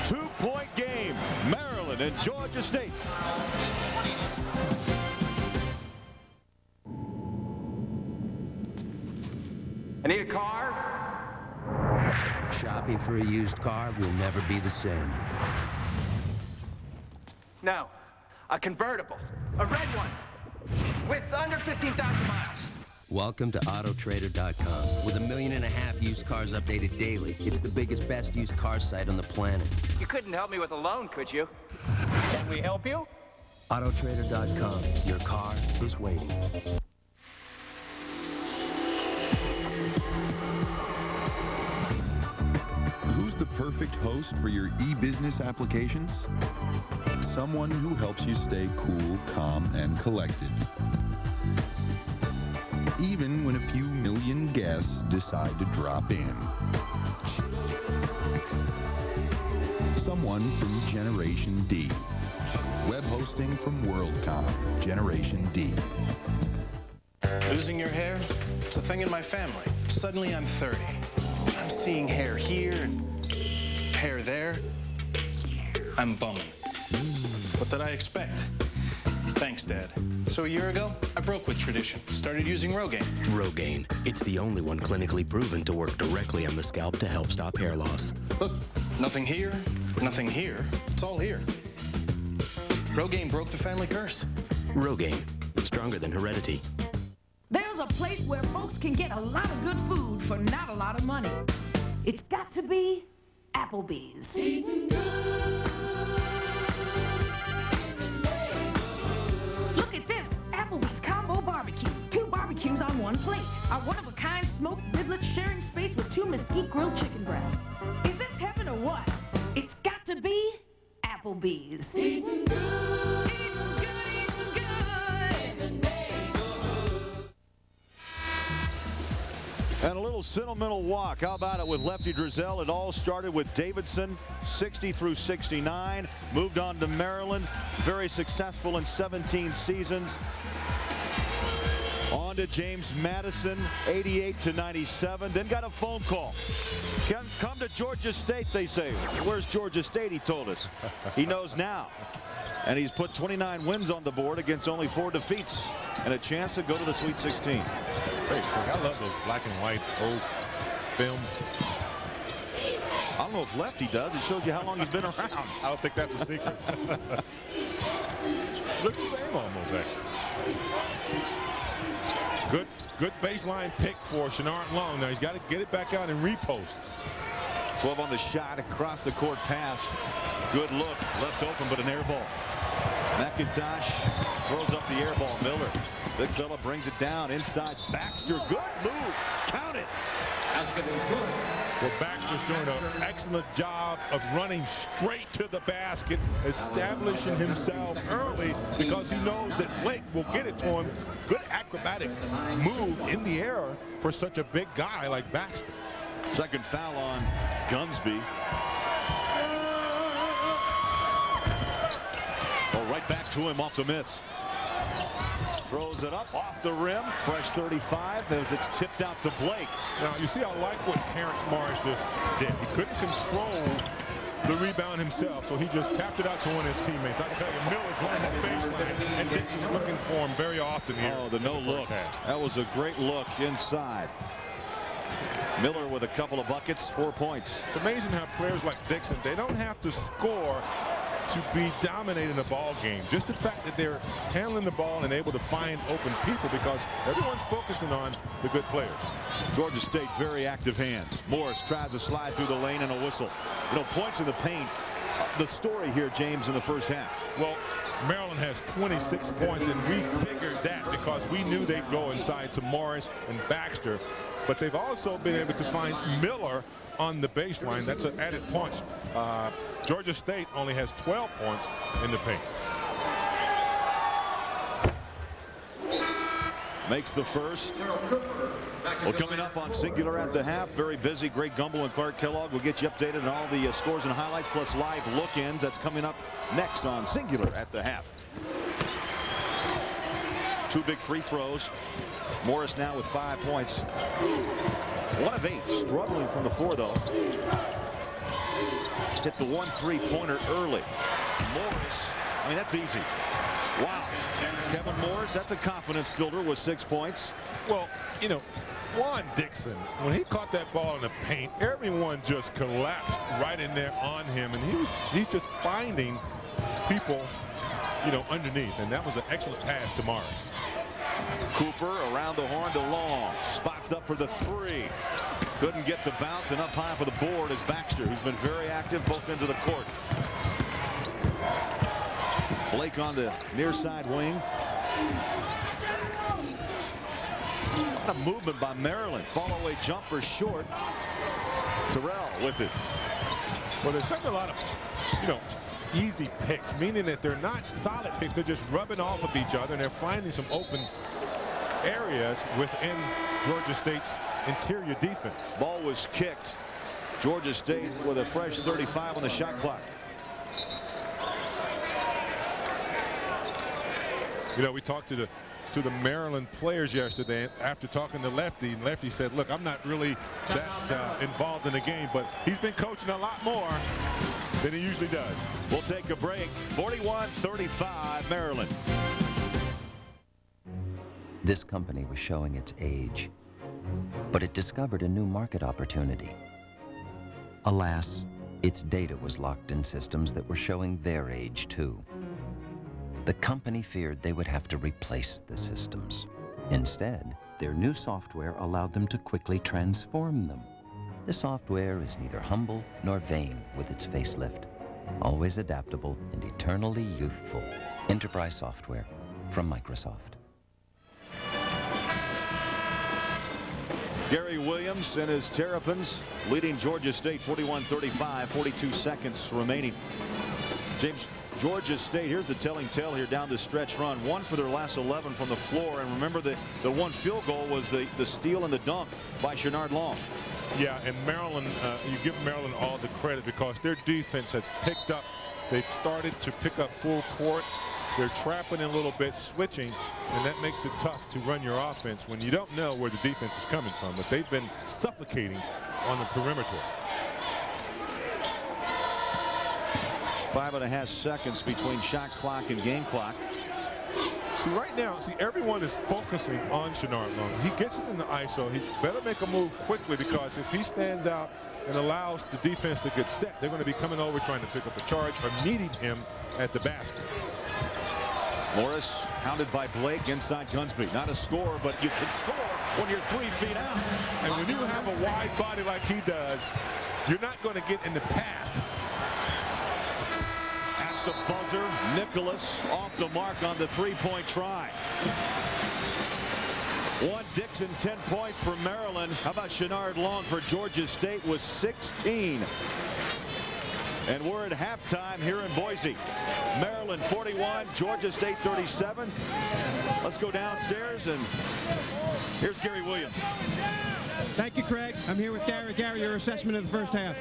2-point game, Maryland and Georgia State. I need a car. Shopping for a used car will never be the same. No, a convertible, a red one, with under 15,000 miles. Welcome to Autotrader.com. With 1.5 million used cars updated daily, it's the biggest, best used car site on the planet. You couldn't help me with a loan, could you? Can we help you? Autotrader.com. Your car is waiting. Who's the perfect host for your e-business applications? Someone who helps you stay cool, calm, and collected. Even when a few million guests decide to drop in. Someone from Generation D. Web hosting from WorldCom. Generation D. Losing your hair? It's a thing in my family. Suddenly I'm 30. I'm seeing hair here and hair there. I'm bumming. What did I expect? Thanks, Dad. So a year ago, I broke with tradition. Started using Rogaine. Rogaine. It's the only one clinically proven to work directly on the scalp to help stop hair loss. Look, nothing here, nothing here. It's all here. Rogaine broke the family curse. Rogaine. Stronger than heredity. There's a place where folks can get a lot of good food for not a lot of money. It's got to be Applebee's. Look at this, Applebee's Combo Barbecue. 2 barbecues on 1 plate. Our one-of-a-kind smoked riblets sharing space with 2 mesquite grilled chicken breasts. Is this heaven or what? It's got to be Applebee's. Eating good, eating good, eating good. In the neighborhood. And a little sentimental walk. How about it with Lefty Driesell? It all started with Davidson, 60 through 69. Moved on to Maryland. Very successful in 17 seasons. On to James Madison, 88 to 97. Then got a phone call. Come to Georgia State, they say. Where's Georgia State, he told us. He knows now. And he's put 29 wins on the board against only 4 defeats and a chance to go to the Sweet 16. I love those black and white old film. I don't know if Lefty does. It shows you how long he's been around. I don't think that's a secret. Looks the same almost, actually. Good baseline pick for Shenard Long. Now he's got to get it back out and repost. 12 on the shot, across the court pass. Good look, left open, but an air ball. McIntosh throws up the air ball. Miller, big fella, brings it down inside. Baxter, good move. Count it. Well, Baxter's doing an excellent job of running straight to the basket, establishing himself early because he knows that Blake will get it to him. Good acrobatic move in the air for such a big guy like Baxter. Second foul on Gunsby. Oh, right back to him off the miss. Throws it up off the rim. Fresh 35 as it's tipped out to Blake. Now, you see, I like what Terrence Morris just did. He couldn't control the rebound himself, so he just tapped it out to one of his teammates. I tell you, Miller's on the baseline, and Dixon's looking for him very often here. Oh, the no look. That was a great look inside. Miller with a couple of buckets, 4 points. It's amazing how players like Dixon, they don't have to score to be dominating a ball game. Just the fact that they're handling the ball and able to find open people because everyone's focusing on the good players. Georgia State, very active hands. Morris tries to slide through the lane and a whistle. You know, points in the paint. The story here, James, in the first half. Well, Maryland has 26 points, and we figured that because we knew they'd go inside to Morris and Baxter. But they've also been able to find Miller on the baseline. That's an added points. Georgia State only has 12 points in the paint. Makes the first. Well, coming up on Singular at the half, very busy. Greg Gumbel and Clark Kellogg will get you updated on all the scores and highlights, plus live look-ins. That's coming up next on Singular at the half. 2 big free throws. Morris now with 5 points. 1 of 8, struggling from the floor, though. Hit the 1 3-pointer early. Morris, I mean, that's easy. Wow. Kevin Morris, that's a confidence builder with 6 points. Well, you know, Juan Dixon, when he caught that ball in the paint, everyone just collapsed right in there on him, and he's just finding people, you know, underneath, and that was an excellent pass to Morris. Cooper around the horn to Long. Spots up for the 3. Couldn't get the bounce, and up high for the board is Baxter, who's been very active both ends of the court. Blake on the near side wing. A lot of movement by Maryland. Follow away jumper short. Terrell with it. Well, there's certainly a lot of, you know, easy picks, meaning that they're not solid picks. They're just rubbing off of each other, and they're finding some open areas within Georgia State's interior defense. Ball was kicked. Georgia State with a fresh 35 on the shot clock. You know, we talked to the Maryland players yesterday after talking to Lefty, and Lefty said, look, I'm not really that involved in the game, but he's been coaching a lot more than he usually does. We'll take a break. 41-35 Maryland. This company was showing its age, but it discovered a new market opportunity. Alas, its data was locked in systems that were showing their age too. The company feared they would have to replace the systems. Instead, their new software allowed them to quickly transform them. The software is neither humble nor vain with its facelift. Always adaptable and eternally youthful. Enterprise software from Microsoft. Gary Williams and his Terrapins leading Georgia State 41-35, 42 seconds remaining. James, Georgia State, here's the telling tale here down the stretch run. 1 for their last 11 from the floor. And remember that the one field goal was the steal and the dunk by Shenard Long. Yeah, and Maryland, you give Maryland all the credit because their defense has picked up. They've started to pick up full court. They're trapping a little bit, switching, and that makes it tough to run your offense when you don't know where the defense is coming from. But they've been suffocating on the perimeter. 5.5 seconds between shot clock and game clock. See, right now, everyone is focusing on Shenard Long. He gets it in the ISO. He better make a move quickly because if he stands out and allows the defense to get set, they're going to be coming over trying to pick up a charge or meeting him at the basket. Morris hounded by Blake inside Gunsby. Not a score, but you can score when you're 3 feet out. And when you have a wide body like he does, you're not going to get in the path. At the buzzer, Nicholas off the mark on the three-point try. Juan Dixon, 10 points for Maryland. How about Shenard Long for Georgia State with 16? And we're at halftime here in Boise. Maryland 41, Georgia State 37. Let's go downstairs, and here's Gary Williams. Thank you, Craig. I'm here with Gary. Gary, your assessment of the first half.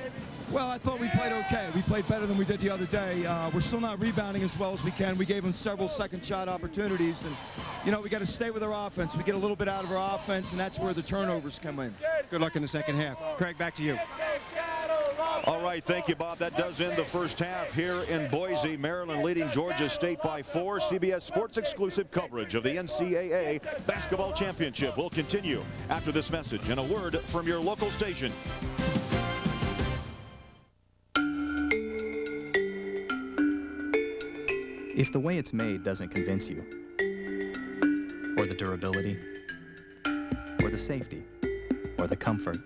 Well, I thought we played okay. We played better than we did the other day. We're still not rebounding as well as we can. We gave them several second shot opportunities, and you know, we got to stay with our offense. We get a little bit out of our offense, and that's where the turnovers come in. Good luck in the second half. Craig, back to you. All right, thank you, Bob. That does end the first half here in Boise. Maryland leading Georgia State by 4. CBS Sports exclusive coverage of the NCAA Basketball Championship will continue after this message and a word from your local station. If the way it's made doesn't convince you, or the durability, or the safety, or the comfort,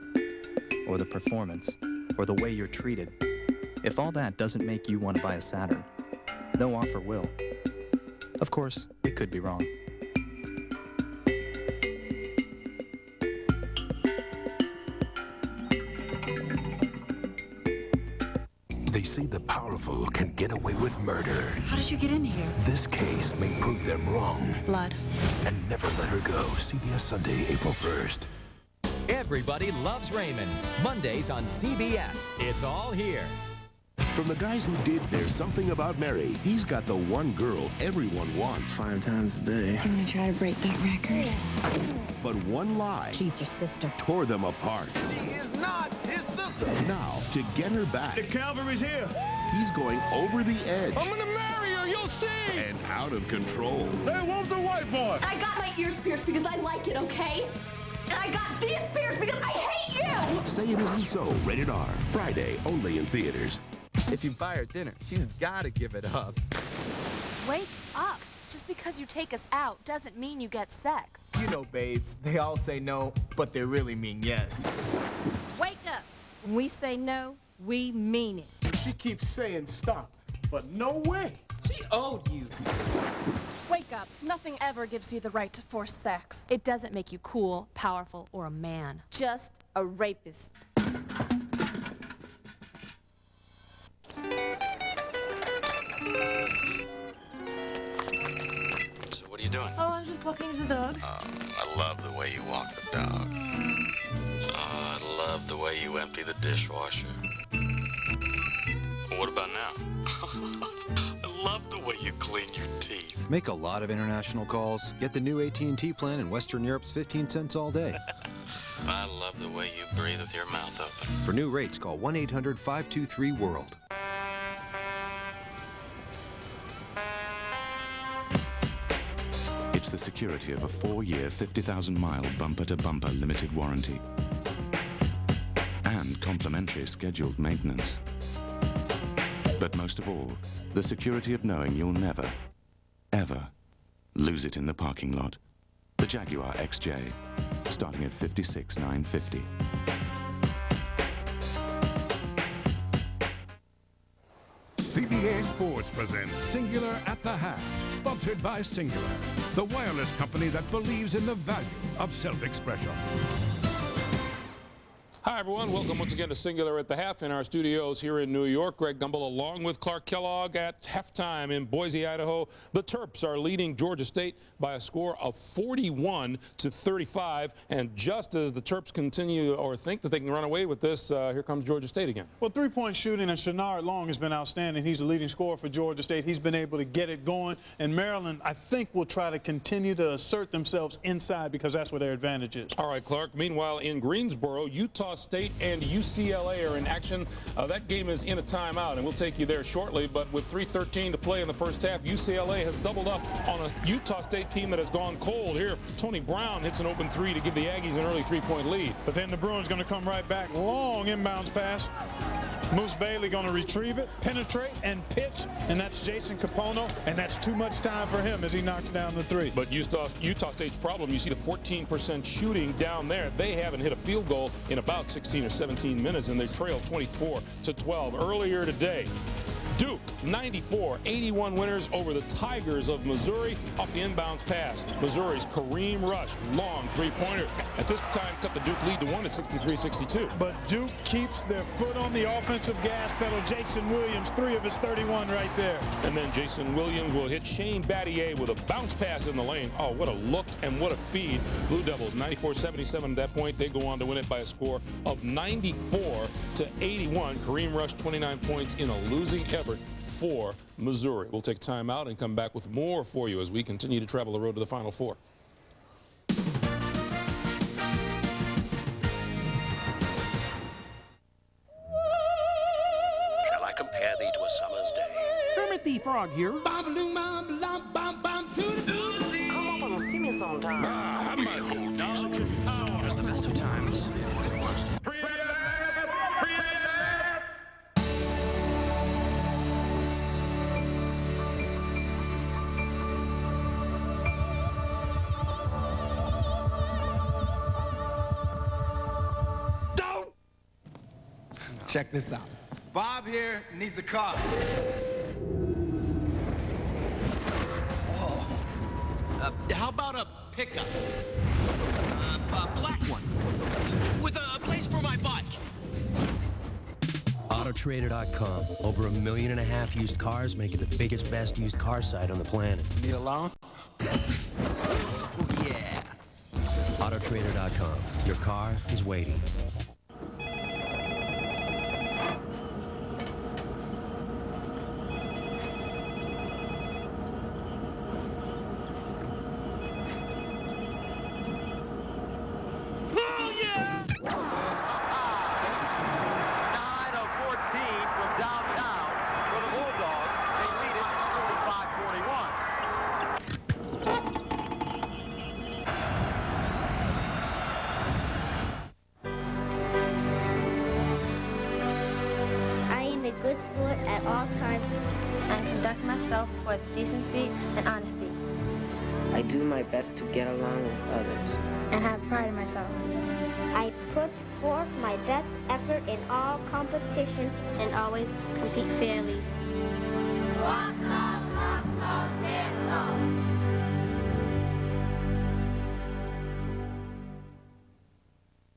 or the performance, or the way you're treated, if all that doesn't make you want to buy a Saturn, no offer will. Of course, it could be wrong. They say the powerful can get away with murder. How did you get in here? This case may prove them wrong. Blood. And never let her go. CBS Sunday, April 1st. Everybody loves Raymond. Mondays on CBS. It's all here. From the guys who did There's Something About Mary, he's got the one girl everyone wants. 5 times a day. Do you want to try to break that record? But one lie. She's your sister. Tore them apart. She is not his sister. Now, to get her back. The cavalry's here. He's going over the edge. I'm gonna marry her, you'll see. And out of control. Hey, where's the white boy? I got my ears pierced because I like it, okay? And I got these pierced because I hate you! Say It Isn't So, rated R. Friday, only in theaters. If you buy her dinner, she's gotta give it up. Wake up. Just because you take us out doesn't mean you get sex. You know, babes, they all say no, but they really mean yes. Wake up. When we say no, we mean it. She keeps saying stop, but no way. She owed you. Wake up. Nothing ever gives you the right to force sex. It doesn't make you cool, powerful, or a man. Just a rapist. So what are you doing? Oh, I'm just walking the dog. I love the way you walk the dog. I love the way you empty the dishwasher. What about now? I love the way you clean your teeth. Make a lot of international calls. Get the new AT&T plan in Western Europe's 15 cents all day. I love the way you breathe with your mouth open. For new rates, call 1-800-523-WORLD. It's includes the security of a 4-year, 50,000-mile bumper-to-bumper limited warranty and complimentary scheduled maintenance. But most of all, the security of knowing you'll never, ever lose it in the parking lot. The Jaguar XJ, starting at $56,950. CBA Sports presents Singular at the Half, sponsored by Singular, the wireless company that believes in the value of self-expression. Hi, everyone. Welcome once again to Singular at the Half in our studios here in New York. Greg Gumbel along with Clark Kellogg at halftime in Boise, Idaho. The Terps are leading Georgia State by a score of 41-35. And just as the Terps continue or think that they can run away with this, here comes Georgia State again. Well, three-point shooting, and Shenard Long has been outstanding. He's the leading scorer for Georgia State. He's been able to get it going. And Maryland, I think, will try to continue to assert themselves inside because that's where their advantage is. All right, Clark. Meanwhile, in Greensboro, Utah State and UCLA are in action. That game is in a timeout, and we'll take you there shortly. But with 3:13 to play in the first half, UCLA has doubled up on a Utah State team that has gone cold. Here, Tony Brown hits an open three to give the Aggies an early 3-point lead. But then the Bruins going to come right back. Long inbounds pass. Moose Bailey going to retrieve it, penetrate, and pitch, and that's Jason Capono, and that's too much time for him as he knocks down the three. But Utah State's problem, you see the 14% shooting down there. They haven't hit a field goal in about 16 or 17 minutes, and they trail 24-12. Earlier today, Duke, 94-81 winners over the Tigers of Missouri off the inbounds pass. Missouri's Kareem Rush, long three-pointer. At this time, cut the Duke lead to 1 at 63-62. But Duke keeps their foot on the offensive gas pedal. Jason Williams, 3 of his 31 right there. And then Jason Williams will hit Shane Battier with a bounce pass in the lane. Oh, what a look and what a feed. Blue Devils, 94-77 at that point. They go on to win it by a score of 94-81. Kareem Rush, 29 points in a losing effort for Missouri. We'll take time out and come back with more for you as we continue to travel the road to the Final Four. Shall I compare thee to a summer's day? Kermit the Frog here. Come up and see me sometime. Just the best of times. Check this out. Bob here needs a car. Whoa. How about a pickup? A black one. With a place for my bike. Autotrader.com. Over 1.5 million used cars, make it the biggest, best used car site on the planet. Need a loan? Oh, yeah. Autotrader.com. Your car is waiting. Good sport at all times and conduct myself with decency and honesty. I do my best to get along with others and have pride in myself. I put forth my best effort in all competition and always compete fairly. Walk tall, stand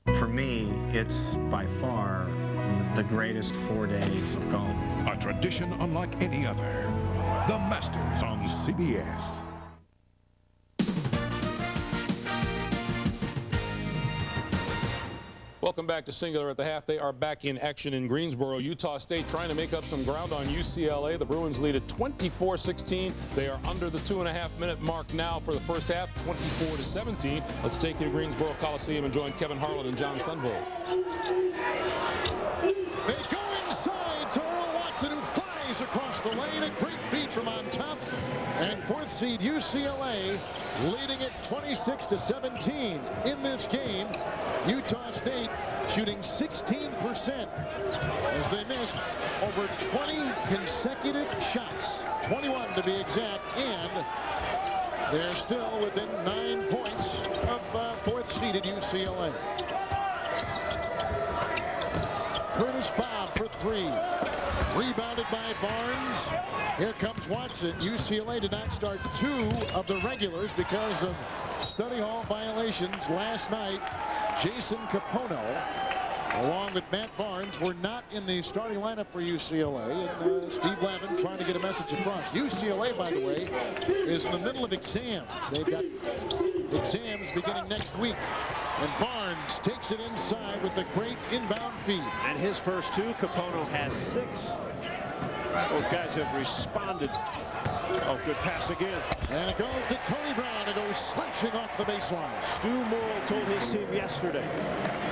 tall. For me, it's by far the greatest 4 days of golf. A tradition unlike any other. The Masters on CBS. Welcome back to Singular at the Half. They are back in action in Greensboro. Utah State trying to make up some ground on UCLA. The Bruins lead at 24-16. They are under the 2.5-minute mark now for the first half, 24-17. Let's take you to Greensboro Coliseum and join Kevin Harlan and John Sunville. They go inside to Earl Watson, who flies across the lane. A great feed from on top. And 4th seed UCLA leading it 26-17 in this game. Utah State shooting 16% as they missed over 20 consecutive shots, 21 to be exact, and they're still within 9 points of 4th seeded UCLA. Curtis Bob for 3. Rebounded by Barnes. Here comes Watson. UCLA did not start 2 of the regulars because of study hall violations last night. Jason Capono, along with Matt Barnes, were not in the starting lineup for UCLA. And Steve Lavin trying to get a message across. UCLA, by the way, is in the middle of exams. They've got exams beginning next week. And Barnes takes it inside with a great inbound feed. And his first 2, Capono has 6. Both guys have responded. Oh, good pass again. And it goes to Tony Brown. It goes slashing off the baseline. Stu Morrill told his team yesterday,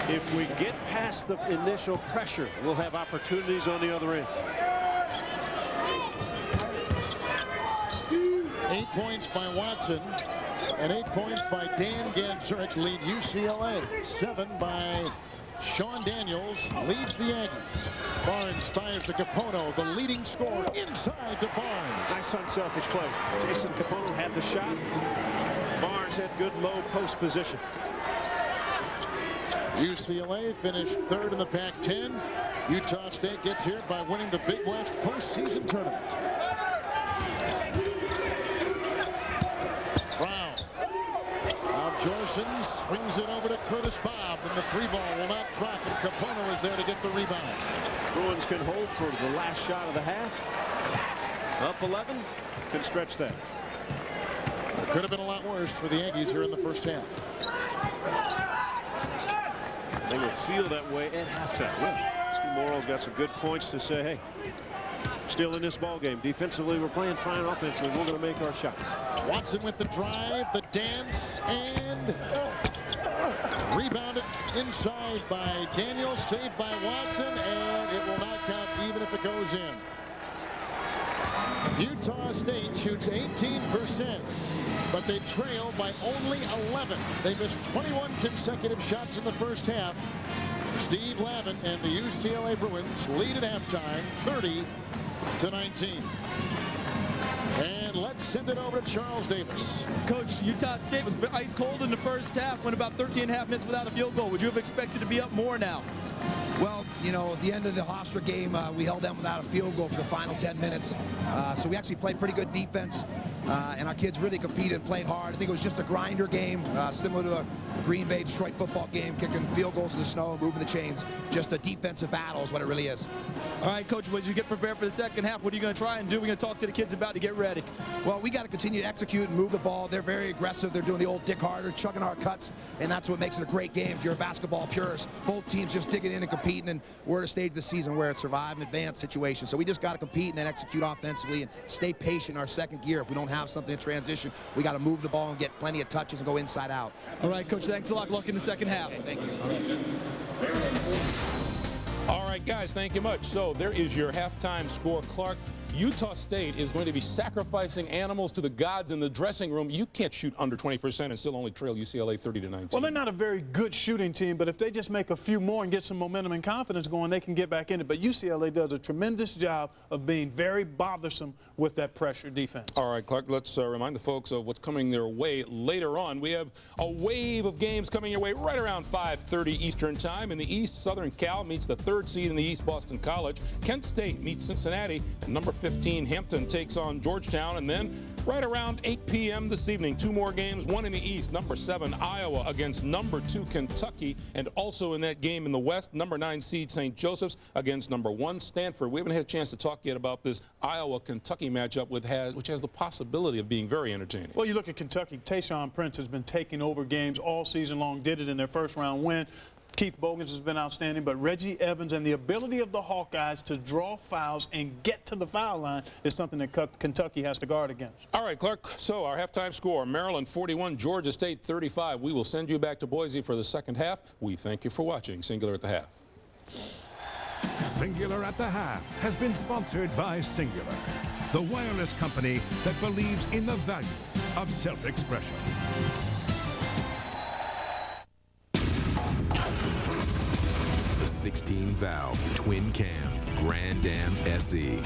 if we get past the initial pressure, we'll have opportunities on the other end. 8 points by Watson. And 8 points by Dan Ganzurek lead UCLA. 7 by Sean Daniels leads the Aggies. Barnes fires to Capono, the leading scorer, inside to Barnes. Nice unselfish play. Jason Capono had the shot. Barnes had good low post position. UCLA finished 3rd in the Pac-10. Utah State gets here by winning the Big West postseason tournament. Brown. Now Jorson swings it over to Curtis Bob, and the 3 ball will not drop, and Capono is there to get the rebound. Bruins can hold for the last shot of the half. Up 11, can stretch that. It could have been a lot worse for the Aggies here in the first half. They will feel that way at halftime. Yeah. Stu Morrill's got some good points to say, hey, still in this ball game. Defensively, we're playing fine. Offensively, we're going to make our shots. Watson with the drive, the dance, and rebounded inside by Daniels, saved by Watson, and it will not count even if it goes in. Utah State shoots 18%, but they trail by only 11. They missed 21 consecutive shots in the first half. Steve Lavin and the UCLA Bruins lead at halftime, 30-19. And let's send it over to Charles Davis. Coach, Utah State was ice cold in the first half, went about 13.5 minutes without a field goal. Would you have expected to be up more now? Well, you know, at the end of the Hofstra game, we held them without a field goal for the final 10 minutes. So we actually played pretty good defense. And our kids really competed and played hard. I think it was just a grinder game, similar to a Green Bay Detroit football game, kicking field goals in the snow, moving the chains. Just a defensive battle is what it really is. All right, Coach, when you get prepared for the second half, what are you going to try and do? We're going to talk to the kids about to get ready. Well, we got to continue to execute and move the ball. They're very aggressive. They're doing the old Dick Harder, chugging our cuts, and that's what makes it a great game if you're a basketball purist. Both teams just digging in and competing, and we're at a stage of the season where it's survive and advance situation. So we just got to compete and then execute offensively and stay patient in our second gear. If we don't have something in transition, we got to move the ball and get plenty of touches and go inside out. All right, Coach, thanks a lot. Luck in the second half. Okay, thank you. All right, guys, thank you much. So there is your halftime score, Clark. Utah State is going to be sacrificing animals to the gods in the dressing room. You can't shoot under 20% and still only trail UCLA 30-19. Well, they're not a very good shooting team, but if they just make a few more and get some momentum and confidence going, they can get back in it. But UCLA does a tremendous job of being very bothersome with that pressure defense. All right, Clark, let's remind the folks of what's coming their way later on. We have a wave of games coming your way right around 5:30 Eastern Time. In the East, Southern Cal meets the 3rd seed in the East, Boston College. Kent State meets Cincinnati, and number 15 Hampton takes on Georgetown. And then right around 8 p.m. this evening, 2 more games, one in the East, number 7 Iowa against number 2 Kentucky, and also in that game in the West, number 9 seed St. Joseph's against number 1 Stanford. We haven't had a chance to talk yet about this Iowa-Kentucky matchup, which has the possibility of being very entertaining. Well, you look at Kentucky, Tayshaun Prince has been taking over games all season long, did it in their first round win. Keith Bogans has been outstanding, but Reggie Evans and the ability of the Hawkeyes to draw fouls and get to the foul line is something that Kentucky has to guard against. All right, Clark, so our halftime score, Maryland 41, Georgia State 35. We will send you back to Boise for the second half. We thank you for watching Singular at the Half. Singular at the Half has been sponsored by Singular. the wireless company that believes in the value of self-expression. The 16-valve twin-cam Grand Am SE.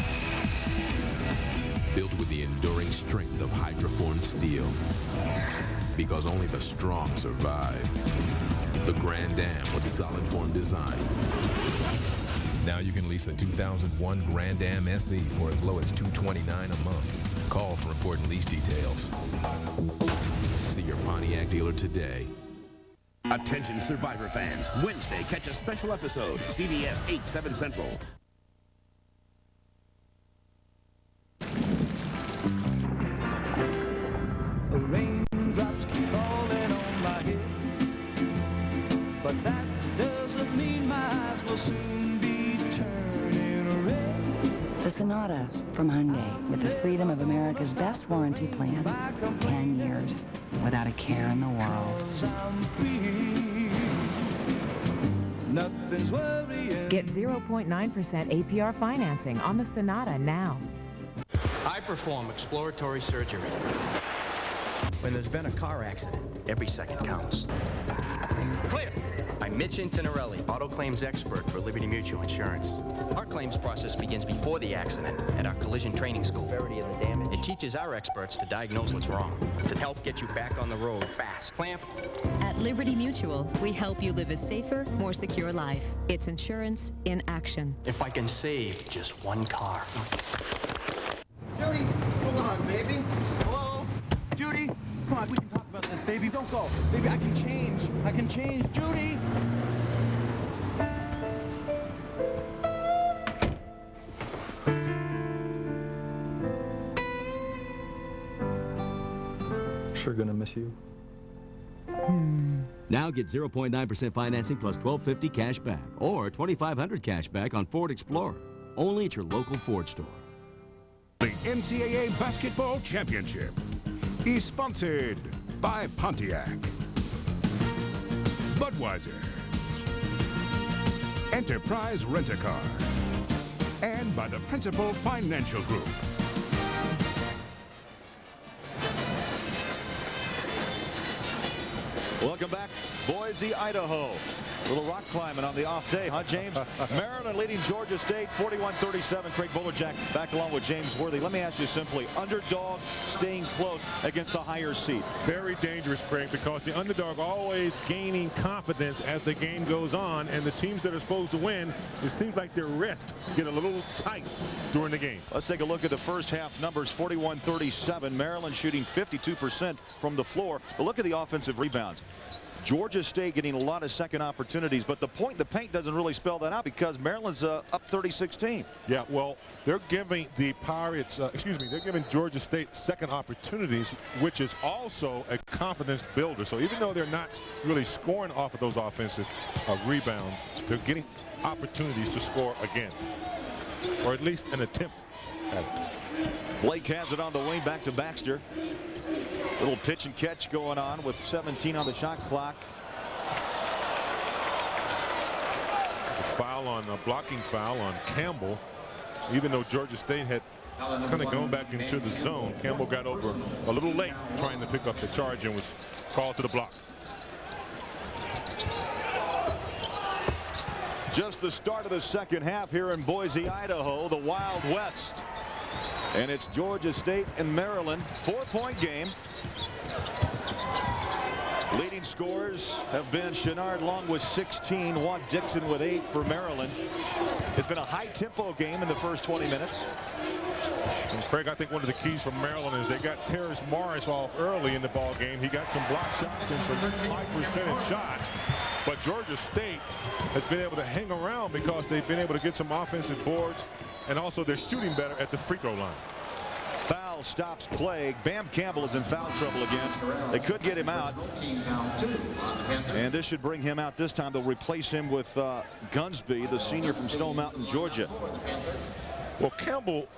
Built with the enduring strength of hydroformed steel. Because only the strong survive. The Grand Am with solid form design. Now you can lease a 2001 Grand Am SE for as low as $229 a month. Call for important lease details. See your Pontiac dealer today. Attention Survivor fans. Wednesday, catch a special episode. CBS 8/7 Central. The raindrops keep falling on my head, but that doesn't mean my eyes will soon be turning red. The Sonata from Hyundai, with the freedom of America's best warranty plan. 10 years, without a care in the world. Nothing's worrying. Get 0.9% APR financing on the Sonata now. I perform exploratory surgery. When there's been a car accident, every second counts. Clear! I'm Mitch Antinarelli, auto claims expert for Liberty Mutual Insurance. Our claims process begins before the accident at our collision training school. Severity of the damage. It teaches our experts to diagnose what's wrong, to help get you back on the road fast. Clamp. At Liberty Mutual, we help you live a safer, more secure life. It's insurance in action. If I can save just one car. Judy, hold on, baby. Hello? Judy, come on, we can talk about this, baby. Don't go. Baby, I can change. I can change. Judy! Sure gonna miss you. Now get 0.9% financing plus $1,250 cash back or $2,500 cash back on Ford Explorer. Only at your local Ford store. The NCAA Basketball Championship is sponsored by Pontiac, Budweiser, Enterprise Rent-A-Car, and by the Principal Financial Group. Welcome back, Boise, Idaho. A little rock climbing on the off day, huh, James? Maryland leading Georgia State 41-37. Craig Bullerjack back along with James Worthy. Let me ask you simply, underdog staying close against the higher seed. Very dangerous, Craig, because the underdog always gaining confidence as the game goes on, and the teams that are supposed to win, it seems like their wrists get a little tight during the game. Let's take a look at the first half numbers. 41-37. Maryland shooting 52% from the floor. But look at the offensive rebounds. Georgia State getting a lot of second opportunities, but the paint doesn't really spell that out because Maryland's up 30-16. Yeah, well, they're giving the Pirates, they're giving Georgia State second opportunities, which is also a confidence builder. So even though they're not really scoring off of those offensive rebounds, they're getting opportunities to score again, or at least an attempt at it. Blake has it on the wing, back to Baxter. Little pitch and catch going on with 17 on the shot clock. A blocking foul on Campbell. Even though Georgia State had kind of gone back into the zone, Campbell got over a little late trying to pick up the charge and was called to the block. Just the start of the second half here in Boise, Idaho, the Wild West. And it's Georgia State and Maryland, 4-point game. Leading scorers have been Shenard Long with 16, Watt Dixon with 8 for Maryland. It's been a high-tempo game in the first 20 minutes. And Craig, I think one of the keys for Maryland is they got Terrence Morris off early in the ball game. He got some block shots and some high percentage shots. But Georgia State has been able to hang around because they've been able to get some offensive boards, and also they're shooting better at the free throw line. Foul stops play. Bam Campbell is in foul trouble again. They could get him out. And this should bring him out this time. They'll replace him with Gunsby, the senior from Stone Mountain, Georgia. Well, Campbell,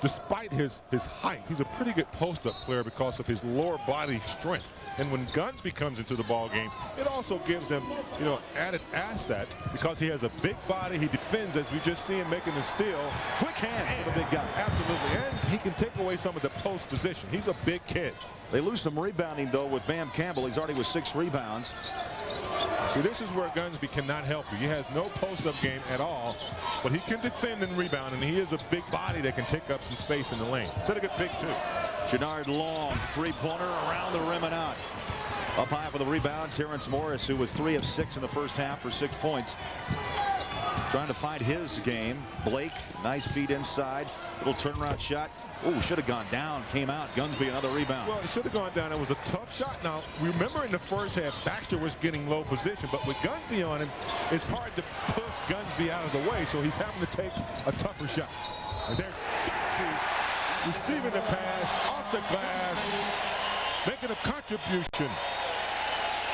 despite his height, he's a pretty good post-up player because of his lower body strength. And when Gunsby comes into the ball game, it also gives them, added asset because he has a big body. He defends, as we just see him making the steal. Quick hands for the big guy. Absolutely. And he can take away some of the post position. He's a big kid. They lose some rebounding, though, with Bam Campbell. He's already with 6 rebounds. See, this is where Gunsby cannot help you. He has no post-up game at all, but he can defend and rebound, and he is a big body that can take up some space in the lane. Set a good pick, too. Jannard Long, three-pointer around the rim and out. Up high for the rebound, Terrence Morris, who was 3 of 6 in the first half for 6 points. Trying to find his game. Blake, nice feed inside. Little turnaround shot. Oh, should have gone down. Came out. Gunsby, another rebound. Well, it should have gone down. It was a tough shot. Now, remember in the first half, Baxter was getting low position, but with Gunsby on him, it's hard to push Gunsby out of the way, so he's having to take a tougher shot. And there's Gunsby receiving the pass off the glass, making a contribution.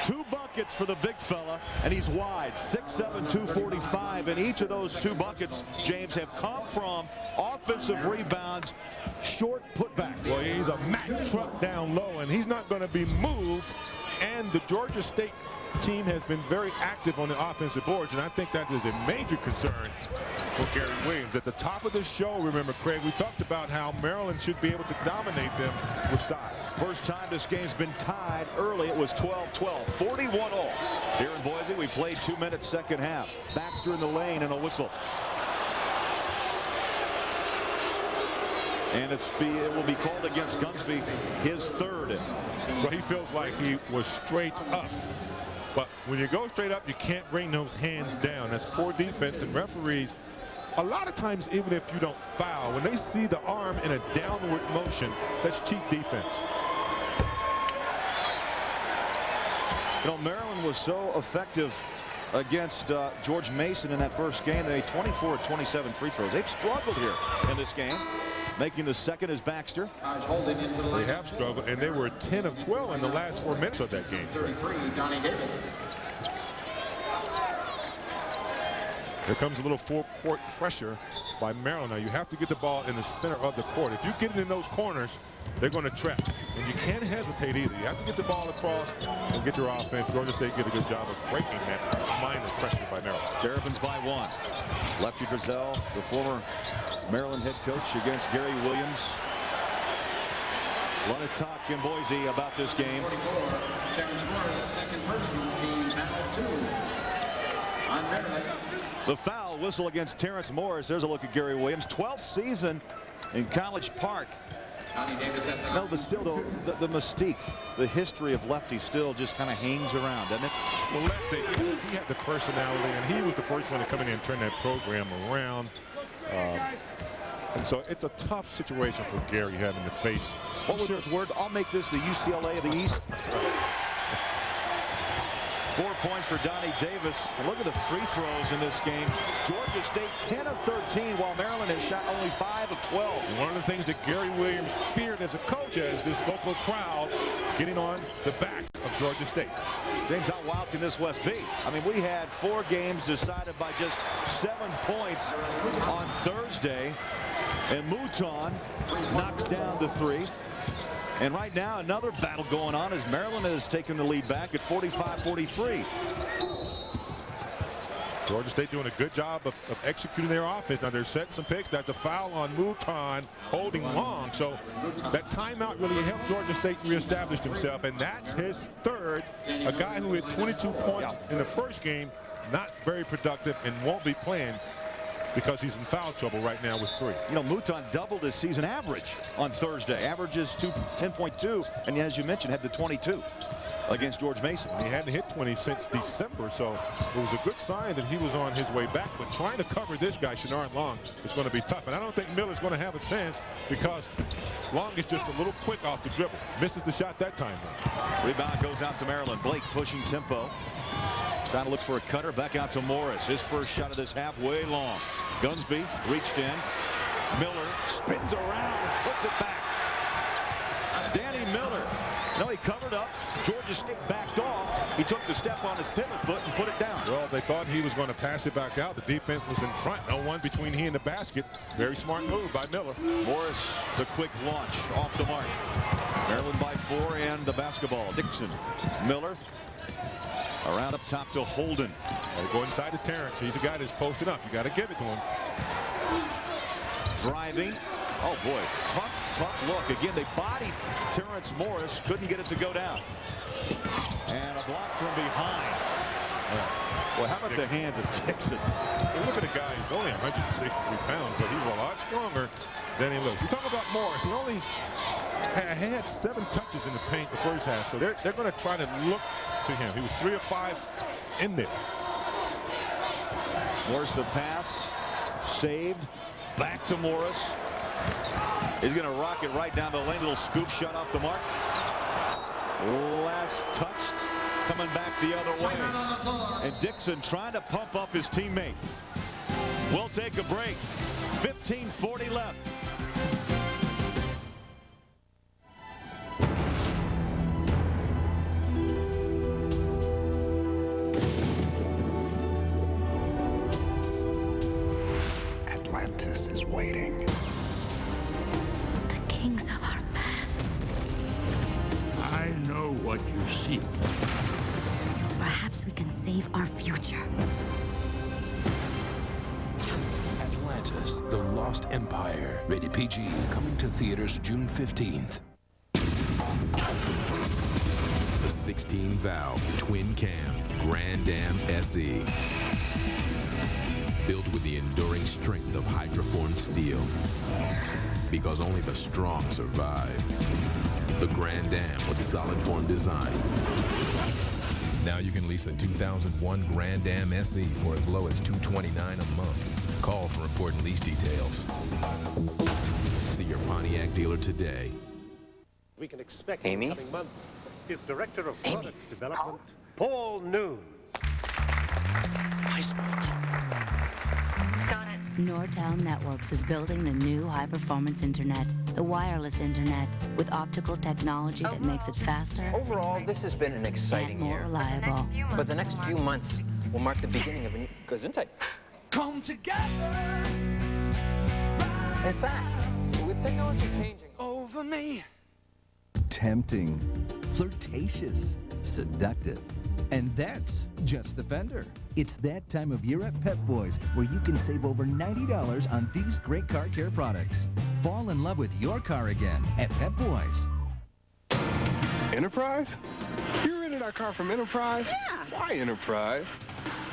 2 buckets for the big fella, and he's wide. 6'7", 245, and each of those 2 buckets, James, have come from offensive rebounds, short putbacks. Well, he's a Mack truck down low, and he's not going to be moved. And the Georgia State team has been very active on the offensive boards, and I think that is a major concern for Gary Williams. At the top of the show, remember, Craig, we talked about how Maryland should be able to dominate them with size. First time this game's been tied early. It was 12-12, 41-all. Here in Boise, we played 2 minutes second half. Baxter in the lane and a whistle. And it will be called against Gunsby, his 3rd. Well, he feels like he was straight up. But when you go straight up, you can't bring those hands down. That's poor defense, and referees, a lot of times, even if you don't foul, when they see the arm in a downward motion, that's cheap defense. You know, Maryland was so effective against George Mason in that first game. They made 24 of 27 free throws. They've struggled here in this game. Making the second is Baxter. They have struggled, and they were 10 of 12 in the last 4 minutes of that game. 33, Donnie Davis. Here comes a little full-court pressure by Maryland. Now, you have to get the ball in the center of the court. If you get it in those corners, they're going to trap. And you can't hesitate either. You have to get the ball across and get your offense. Georgia State did a good job of breaking that line of pressure by Maryland. Terrapins by 1. Lefty Drizel, the former Maryland head coach, against Gary Williams. A lot of talk in Boise about this game. 44, Terrence Morris, second personal, team foul 2 on Maryland. The foul whistle against Terrence Morris. There's a look at Gary Williams. 12th season in College Park. No, but still, the mystique, the history of Lefty still just kind of hangs around, doesn't it? Well, Lefty, he had the personality, and he was the first one to come in and turn that program around. And so it's a tough situation for Gary having to face. What were those words? I'll make this the UCLA of the East. 4 points for Donnie Davis. And look at the free throws in this game. Georgia State 10 of 13, while Maryland has shot only 5 of 12. And one of the things that Gary Williams feared as a coach is this local crowd getting on the back of Georgia State. James, how wild can this West be? I mean, we had 4 games decided by just 7 points on Thursday, and Mouton knocks down the 3. And right now, another battle going on as Maryland has taken the lead back at 45-43. Georgia State doing a good job of executing their offense. Now they're setting some picks. That's a foul on Mouton holding Long. So that timeout really helped Georgia State reestablish himself. And that's his 3rd. A guy who hit 22 points in the first game, not very productive and won't be playing because he's in foul trouble right now with 3. You know, Mouton doubled his season average on Thursday. Averages 10.2, and as you mentioned, had the 22 against George Mason. He hadn't hit 20 since December, so it was a good sign that he was on his way back. But trying to cover this guy, Jannard Long, is going to be tough. And I don't think Miller's going to have a chance because Long is just a little quick off the dribble. Misses the shot that time, though. Rebound goes out to Maryland. Blake pushing tempo. Trying to look for a cutter. Back out to Morris. His first shot of this half, way long. Gunsby reached in. Miller spins around and puts it back. Danny Miller. No, he covered up. Georgia State backed off. He took the step on his pivot foot and put it down. Well, they thought he was going to pass it back out. The defense was in front. No one between he and the basket. Very smart move by Miller. Morris, the quick launch off the mark. Maryland by 4 and the basketball. Dixon. Miller. Around up top to Holden. Got to go inside to Terrence. He's a guy that's posted up. You got to give it to him. Driving. Oh, boy. Tough look. Again, they bodied Terrence Morris. Couldn't get it to go down. And a block from behind. Well, how about the hands of Dixon? Well, look at the guy. He's only 163 pounds, but he's a lot stronger than he looks. You talk about Morris. He only had 7 touches in the paint the first half, so they're going to try to look to him. He was 3 of 5 in there. Morris the pass. Saved. Back to Morris. He's going to rock it right down the lane. Little scoop shot off the mark. Last touched. Coming back the other way. And Dixon trying to pump up his teammate. We'll take a break. 15:40 left. Atlantis is waiting. The kings of our past. I know what you seek. Perhaps we can save our future. Atlantis, The Lost Empire. Rated PG. Coming to theaters June 15th. The 16-valve twin-cam Grand Am SE. Built with the enduring strength of hydroformed steel. Because only the strong survive. The Grand Am with solid form design. Now you can lease a 2001 Grand Am SE for as low as $229 a month. Call for important lease details. See your Pontiac dealer today. We can expect in the coming months is Director of Product Development, Paul Noons. Nortel Networks is building the new high-performance internet, the wireless internet, with optical technology that makes it faster. Overall, this has been an exciting and more year. reliable. But the next few months will mark the beginning of a new Gesundheit. Come together. In fact, with technology changing Over me. Tempting, flirtatious, seductive. And that's just the fender. It's that time of year at Pep Boys where you can save over $90 on these great car care products. Fall in love with your car again at Pep Boys. Enterprise? You rented our car from Enterprise? Yeah. Why Enterprise?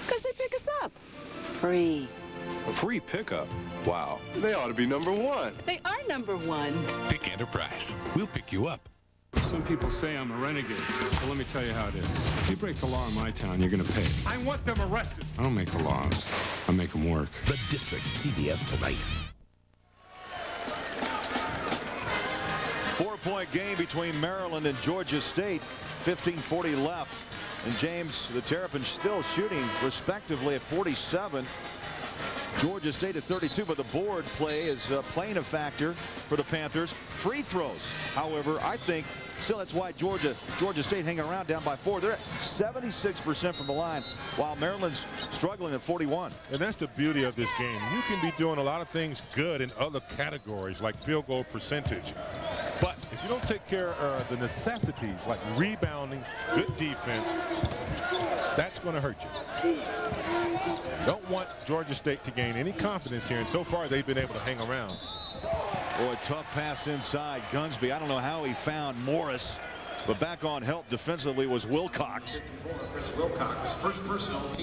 Because they pick us up. Free. A free pickup? Wow, they ought to be #1. They are #1. Pick Enterprise. We'll pick you up. Some people say I'm a renegade. Well, let me tell you how it is. If you break the law in my town, you're going to pay. I want them arrested. I don't make the laws. I make them work. The District, CBS tonight. 4-point game between Maryland and Georgia State. 15:40 left. And James, the Terrapins still shooting respectively at 47. Georgia State at 32, but the board play is playing a factor for the Panthers. Free throws, however, I think still that's why Georgia State hanging around down by 4. They're at 76% from the line, while Maryland's struggling at 41. And that's the beauty of this game. You can be doing a lot of things good in other categories like field goal percentage. But if you don't take care of the necessities like rebounding, good defense, that's going to hurt you. Don't want Georgia State to gain any confidence here, and so far they've been able to hang around. Boy, tough pass inside. Gunsby, I don't know how he found Morris, but back on help defensively was Wilcox.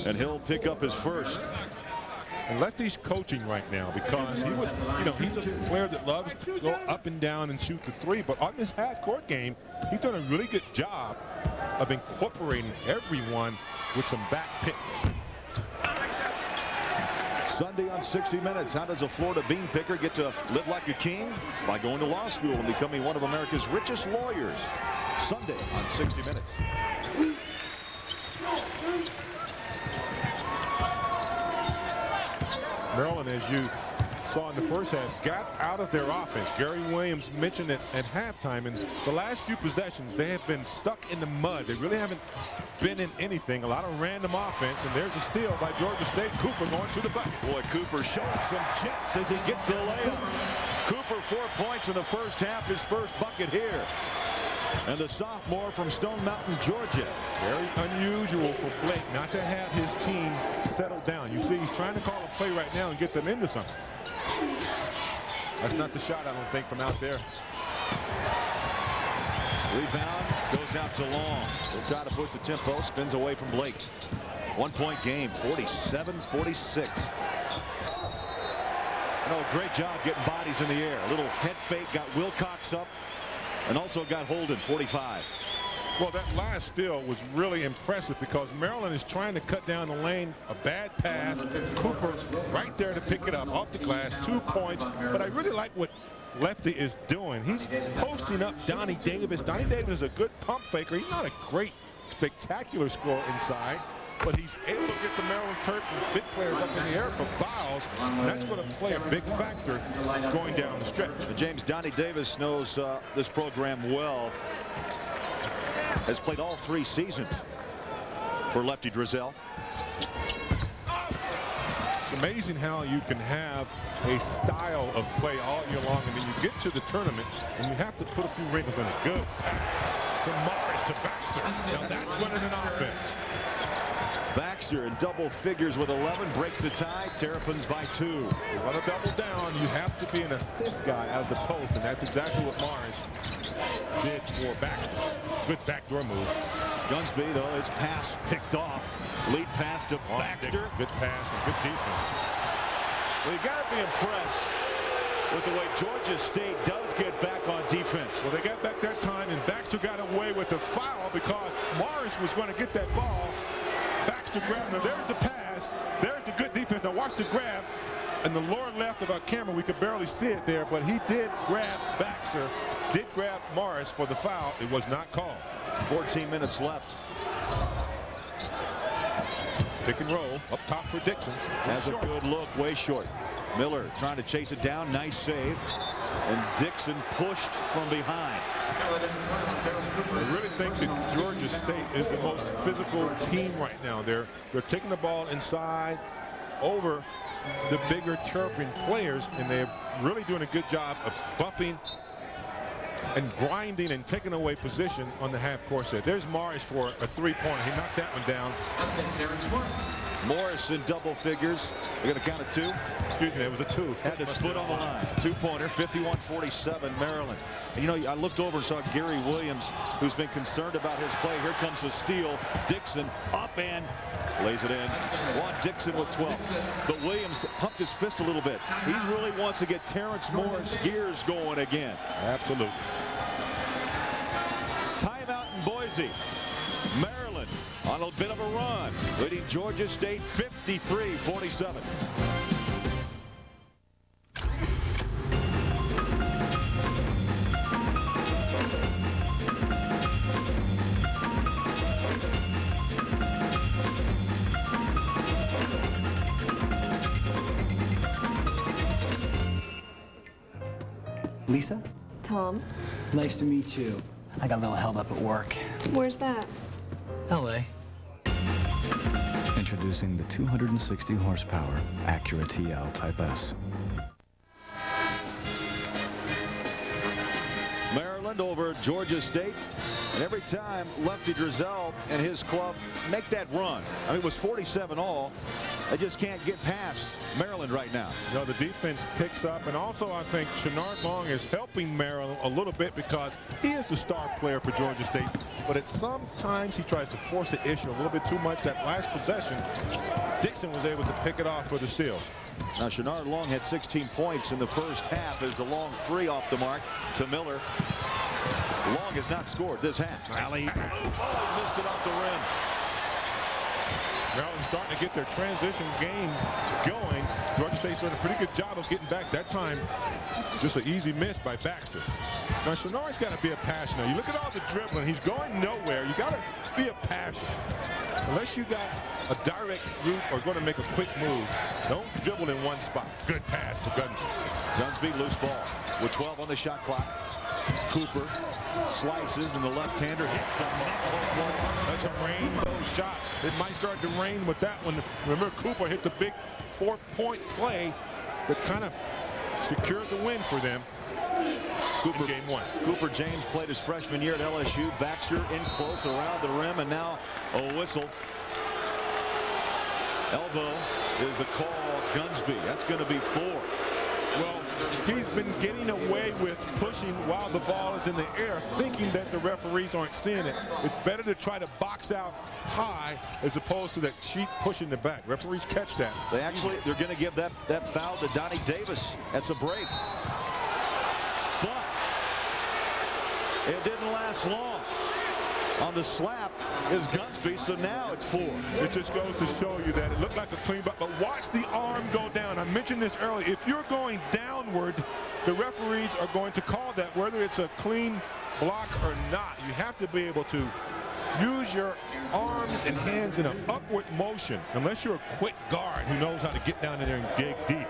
And he'll pick up his first. And Lefty's coaching right now because he would, he's a player that loves to go up and down and shoot the 3. But on this half-court game, he's done a really good job of incorporating everyone with some back picks. Sunday on 60 Minutes. How does a Florida bean picker get to live like a king? By going to law school and becoming one of America's richest lawyers. Sunday on 60 Minutes. Maryland, as you saw in the first half, got out of their offense. Gary Williams mentioned it at halftime. In the last few possessions, they have been stuck in the mud. They really haven't been in anything. A lot of random offense, and there's a steal by Georgia State. Cooper going to the bucket. Boy, Cooper showing some jets as he gets the layup. Cooper 4 points in the first half, his first bucket here. And the sophomore from Stone Mountain, Georgia. Very unusual for Blake not to have his team settle down. You see, he's trying to call a play right now and get them into something. That's not the shot, I don't think, from out there. Rebound goes out to Long. He'll try to push the tempo, spins away from Blake. 1-point game, 47-46. Great job getting bodies in the air. A little head fake, got Wilcox up, and also got Holden, 45. Well, that last steal was really impressive because Maryland is trying to cut down the lane. A bad pass. Cooper right there to pick it up off the glass. 2 points. But I really like what Lefty is doing. He's posting up Donnie Davis. Donnie Davis is a good pump faker. He's not a great, spectacular scorer inside, but he's able to get the Maryland Terrapins big players up in the air for fouls. And that's going to play a big factor going down the stretch. James, Donnie Davis knows this program well. Has played all 3 seasons for Lefty Driesell. It's amazing how you can have a style of play all year long, and then you get to the tournament and you have to put a few wrinkles in it. Good pass from Morris to Baxter. Now that's running an offense. Baxter in double figures with 11, breaks the tie. Terrapins by 2. You want to double down, you have to be an assist guy out of the post, and that's exactly what Morris did for Baxter. Good backdoor move. Gunsby, though, his pass picked off. Lead pass to Baxter. Good pass and good defense. Well, you got to be impressed with the way Georgia State does get back on defense. Well, they got back that time, and Baxter got away with the foul because Morris was going to get that ball. Baxter grabbed. Now there's the pass. There's the good defense. Now watch the grab. In the lower left of our camera, we could barely see it there, but he did grab Baxter, did grab Morris for the foul. It was not called. 14 minutes left. Pick and roll up top for Dixon. Has a good look, way short. Miller trying to chase it down. Nice save. And Dixon pushed from behind. I really think that Georgia State is the most physical team right now. They're taking the ball inside over the bigger Terrapin players, and they're really doing a good job of bumping and grinding and taking away position on the half-court set. There's Morris for a three-pointer. He knocked that one down. Morris in double figures. They're going to count it 2. Excuse me, it was a 2. Had his foot on the line. 2-pointer, 51-47, Maryland. And, you know, I looked over and saw Gary Williams, who's been concerned about his play. Here comes the steal. Dixon up and lays it in. Juan Dixon with 12. But Williams pumped his fist a little bit. He really wants to get Terrence Moore's gears going again. Absolutely. Timeout in Boise. Maryland on a bit of a run, leading Georgia State 53-47. Lisa? Tom. Nice to meet you. I got a little held up at work. Where's that? L.A. Introducing the 260 horsepower Acura TL Type S. Maryland over Georgia State. And every time Lefty Driesell and his club make that run, I mean, it was 47 all. They just can't get past Maryland right now. You know, the defense picks up, and also I think Shenard Long is helping Maryland a little bit because he is the star player for Georgia State. But at sometimes he tries to force the issue a little bit too much. That last possession, Dixon was able to pick it off for the steal. Now Shenard Long had 16 points in the first half as the long three off the mark to Miller. Long has not scored this half. Alley. Oh, missed it off the rim. Maryland's starting to get their transition game going. Georgia State's doing a pretty good job of getting back that time. Just an easy miss by Baxter. Now Shenard's got to be a passer. Now you look at all the dribbling. He's going nowhere. You got to be a passer. Unless you got a direct route or going to make a quick move, don't dribble in one spot. Good pass to Gunsby. Gunsby, loose ball with 12 on the shot clock. Cooper slices, and the left-hander hits the ball. That's a rainbow shot. It might start to rain with that one. Remember, Cooper hit the big 4-point play that kind of secured the win for them. Cooper, game 1. Cooper James played his freshman year at LSU. Baxter in close around the rim, and now a whistle. Elbow is a call. Gunsby. That's going to be 4. Well, he's been getting away with pushing while the ball is in the air, thinking that the referees aren't seeing it. It's better to try to box out high as opposed to that sheet pushing the back. Referees catch that. They're going to give that foul to Donnie Davis. That's a break. But it didn't last long. On the slap is Gunsby, so now it's 4. It just goes to show you that it looked like a clean but watch the arm go down. I mentioned this earlier. If you're going downward, the referees are going to call that, whether it's a clean block or not. You have to be able to use your arms and hands in an upward motion, unless you're a quick guard who knows how to get down in there and dig deep.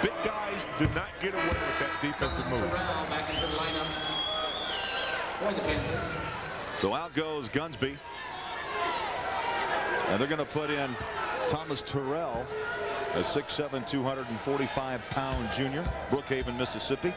Big guys do not get away with that defensive move. Back into the lineup for the Panthers. So out goes Gunsby. And they're going to put in Thomas Terrell, a 6'7", 245-pound junior, Brookhaven, Mississippi.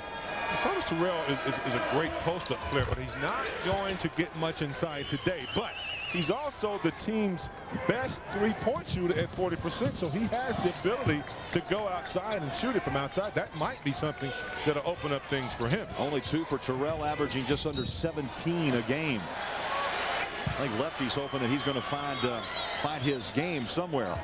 Thomas Terrell is a great post-up player, but he's not going to get much inside today. But he's also the team's best three-point shooter at 40%, so he has the ability to go outside and shoot it from outside. That might be something that'll open up things for him. Only 2 for Terrell, averaging just under 17 a game. I think Lefty's hoping that he's going to find his game somewhere.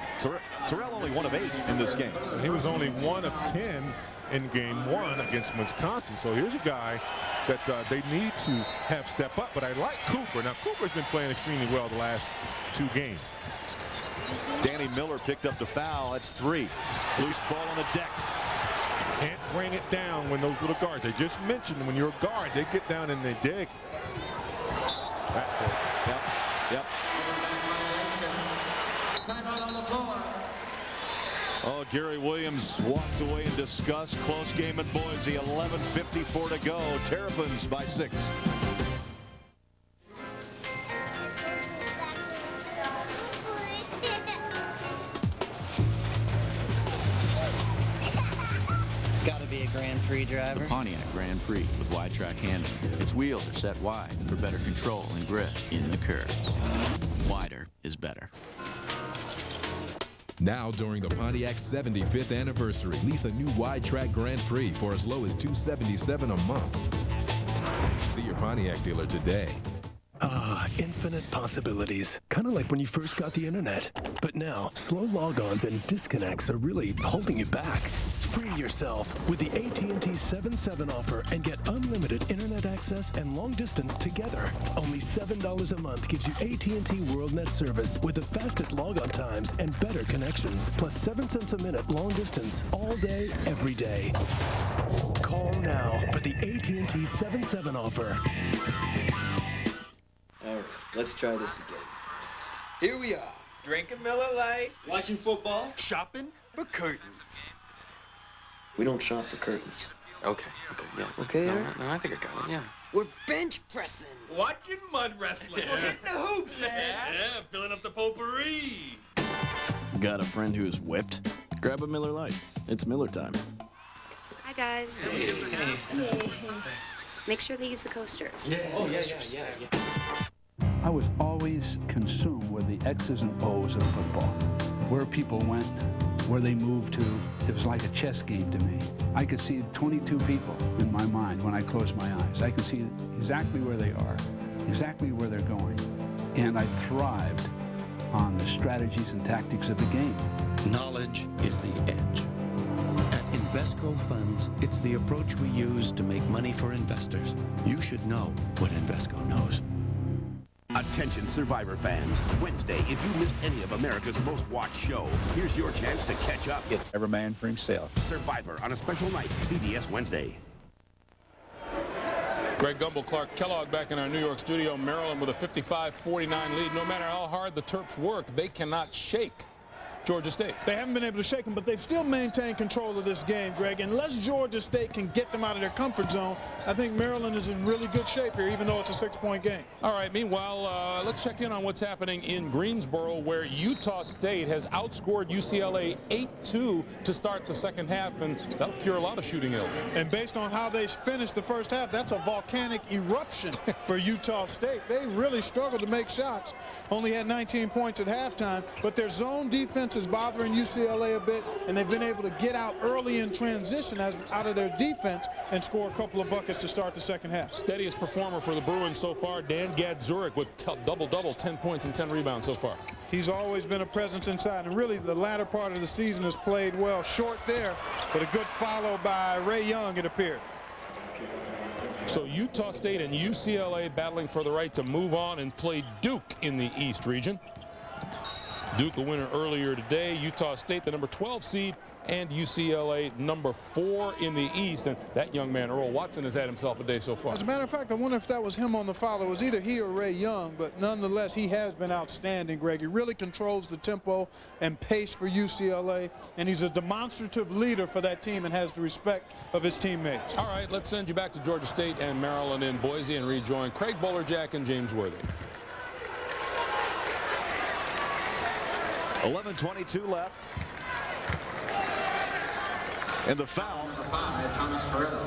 Terrell only 1 of 8 in this game. He was only 1 of 10 in game 1 against Wisconsin. So here's a guy that they need to have step up. But I like Cooper. Now, Cooper's been playing extremely well the last 2 games. Danny Miller picked up the foul. That's 3. Loose ball on the deck. Can't bring it down when those little guards. They just mentioned when you're a guard, they get down and they dig. Yep. Timeout on the floor. Oh, Gary Williams walks away in disgust. Close game at Boise. 11:54 to go. Terrapins by 6. Gotta be a Grand Prix driver. The Pontiac Grand Prix with wide track handling. Its wheels are set wide for better control and grip in the curves. Wider is better. Now, during the Pontiac's 75th anniversary, lease a new wide-track Grand Prix for as low as $277 a month. See your Pontiac dealer today. Infinite possibilities. Kind of like when you first got the internet. But now, slow logons and disconnects are really holding you back. Free yourself with the AT&T 7/7 offer and get unlimited internet access and long distance together. Only $7 a month gives you AT&T WorldNet service with the fastest logon times and better connections, plus 7 cents a minute long distance all day, every day. Call now for the AT&T 7/7 offer. All right, let's try this again. Here we are, drinking Miller Lite, watching football, shopping for curtains. We don't shop for curtains. Okay, yeah. Okay, Eric? No, I think I got it, yeah. We're bench pressing. Watching mud wrestling. We're hitting the hoops, man. Yeah, filling up the potpourri. Got a friend who's whipped? Grab a Miller Lite. It's Miller time. Hi, guys. Hey. Make sure they use the coasters. Yeah. Oh, yeah. I was always consumed with the X's and O's of football. Where people went, where they moved to. It was like a chess game to me. I could see 22 people in my mind when I closed my eyes. I could see exactly where they are, exactly where they're going. And I thrived on the strategies and tactics of the game. Knowledge is the edge. At Invesco Funds, it's the approach we use to make money for investors. You should know what Invesco knows. Attention Survivor fans. Wednesday, if you missed any of America's most watched show, here's your chance to catch up. Get every man for himself. Survivor on a special night, CBS Wednesday. Greg Gumbel, Clark Kellogg back in our New York studio. Maryland with a 55-49 lead. No matter how hard the Terps work, they cannot shake Georgia State. They haven't been able to shake them, but they've still maintained control of this game, Greg. Unless Georgia State can get them out of their comfort zone, I think Maryland is in really good shape here, even though it's a 6-point game. All right, meanwhile, let's check in on what's happening in Greensboro, where Utah State has outscored UCLA 8-2 to start the second half, and that'll cure a lot of shooting ills. And based on how they finished the first half, that's a volcanic eruption for Utah State. They really struggled to make shots. Only had 19 points at halftime, but their zone defense offense is bothering UCLA a bit, and they've been able to get out early in transition out of their defense and score a couple of buckets to start the second half. Steadiest performer for the Bruins so far, Dan Gadzuric with double-double, 10 points and 10 rebounds so far. He's always been a presence inside, and really the latter part of the season has played well. Short there, but a good follow by Ray Young, it appeared. So Utah State and UCLA battling for the right to move on and play Duke in the East region. Duke a winner earlier today. Utah State the number 12 seed, and UCLA number 4 in the East. And that young man, Earl Watson, has had himself a day so far. As a matter of fact, I wonder if that was him on the foul. It was either he or Ray Young, but nonetheless, he has been outstanding, Greg. He really controls the tempo and pace for UCLA, and he's a demonstrative leader for that team and has the respect of his teammates. All right, let's send you back to Georgia State and Maryland in Boise and rejoin Craig Bolerjack and James Worthy. 11:22 left. And the foul. Number 5, Thomas Terrell.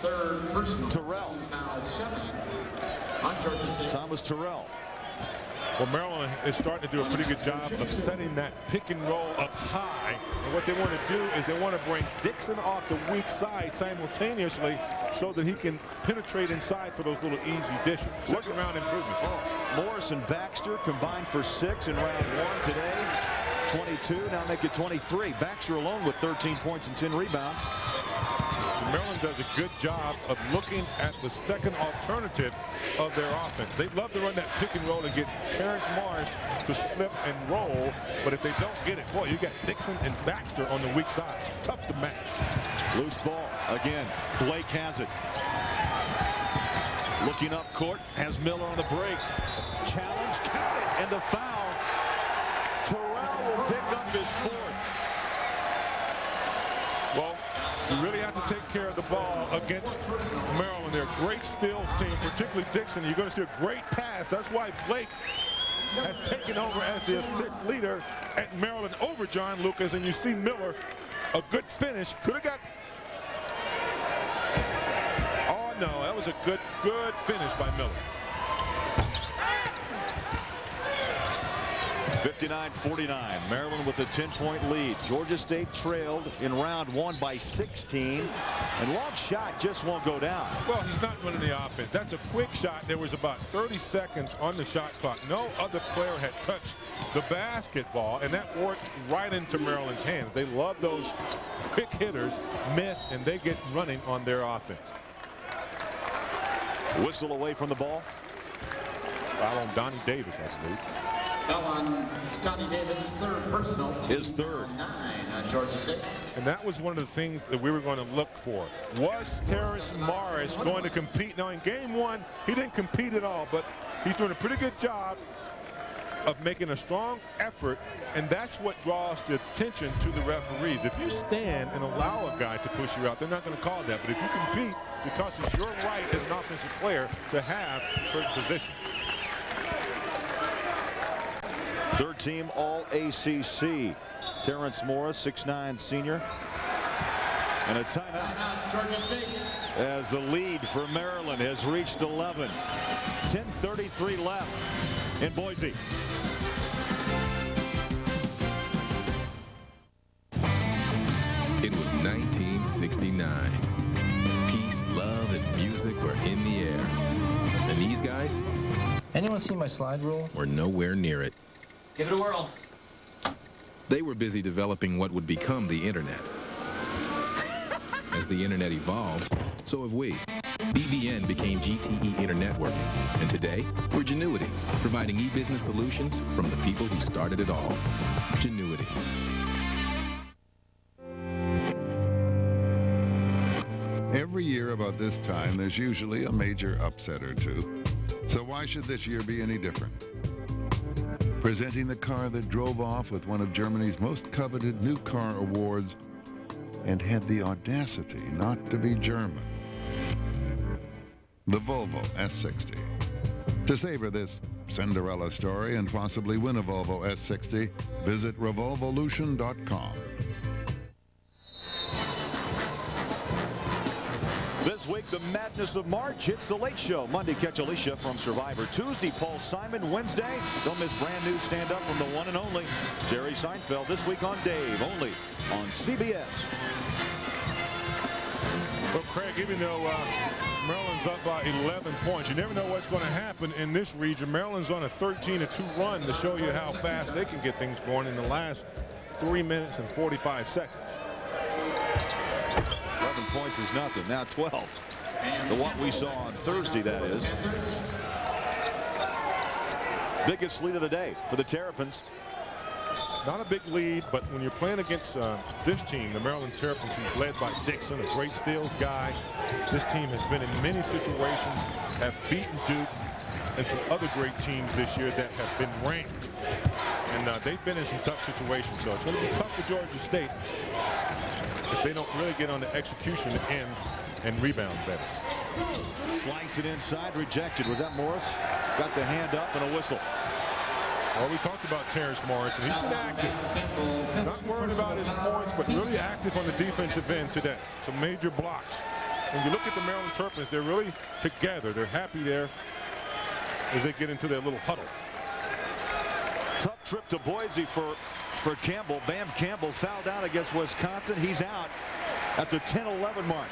Third personal. Terrell. Foul 7 on Georgia State. Thomas Terrell. Well, Maryland is starting to do a pretty good job of setting that pick and roll up high. And what they want to do is they want to bring Dixon off the weak side simultaneously so that he can penetrate inside for those little easy dishes. Second round improvement. Morris and Baxter combined for 6 in round 1 today. 22, now make it 23. Baxter alone with 13 points and 10 rebounds. Maryland does a good job of looking at the second alternative of their offense. They love to run that pick and roll and get Terrence Morris to slip and roll, but if they don't get it, boy, you got Dixon and Baxter on the weak side. Tough to match. Loose ball again. Blake has it. Looking up court, has Miller on the break. Challenge, count it, and the foul. Terrell will pick up his 4th. Well, you really have to take care of the ball against Maryland. They're a great steals team, particularly Dixon. You're going to see a great pass. That's why Blake has taken over as the assist leader at Maryland over John Lucas. And you see Miller, a good finish. Could have got... Oh, no, that was a good finish by Miller. 59-49. Maryland with a 10-point lead. Georgia State trailed in round 1 by 16. And long shot just won't go down. Well, he's not running the offense. That's a quick shot. There was about 30 seconds on the shot clock. No other player had touched the basketball, and that worked right into Maryland's hands. They love those quick hitters, miss, and they get running on their offense. Whistle away from the ball. Foul on Donnie Davis, I believe. Foul on Donnie Davis, third personal. His third. 9 on Georgia State. And that was one of the things that we were going to look for. Was Terrence Morris going to compete? Now, in game 1, he didn't compete at all, but he's doing a pretty good job of making a strong effort, and that's what draws the attention to the referees. If you stand and allow a guy to push you out, they're not going to call that. But if you compete, because it's your right as an offensive player to have certain positions. Third team All-ACC. Terrence Morris, 6'9" senior. And a timeout as the lead for Maryland has reached 11. 10:33 left in Boise. It was 1969. Peace, love, and music were in the air. And these guys? Anyone see my slide rule? Were nowhere near it. Give it a whirl. They were busy developing what would become the internet. As the internet evolved, so have we. BVN became GTE Internetworking, and today we're Genuity, providing e-business solutions from the people who started it all. Genuity. Every year about this time, there's usually a major upset or two. So why should this year be any different? Presenting the car that drove off with one of Germany's most coveted new car awards and had the audacity not to be German. The Volvo S60. To savor this Cinderella story and possibly win a Volvo S60, visit revolvolution.com. This week, the madness of March hits the Late Show. Monday, catch Alicia from Survivor. Tuesday, Paul Simon. Wednesday, don't miss brand new stand-up from the one and only Jerry Seinfeld. This week on Dave, only on CBS. Well, Craig, even though Maryland's up by 11 points, you never know what's going to happen in this region. Maryland's on a 13-2 run to show you how fast they can get things going in the last 3 minutes and 45 seconds. 11 points is nothing. Now 12. The one we saw on Thursday, that is. Biggest lead of the day for the Terrapins. Not a big lead, but when you're playing against this team, the Maryland Terrapins, who's led by Dixon, a great steals guy, this team has been in many situations, have beaten Duke and some other great teams this year that have been ranked. And they've been in some tough situations, so it's going to be tough for Georgia State if they don't really get on the execution end and rebound better. Slice it inside, rejected. Was that Morris? Got the hand up and a whistle. Well, we talked about Terrence Morris, and he's been active. Not worried about his points, but really active on the defensive end today. Some major blocks. When you look at the Maryland Terrapins, they're really together. They're happy there as they get into their little huddle. Tough trip to Boise for Campbell. Bam Campbell fouled out against Wisconsin. He's out at the 10-11 mark.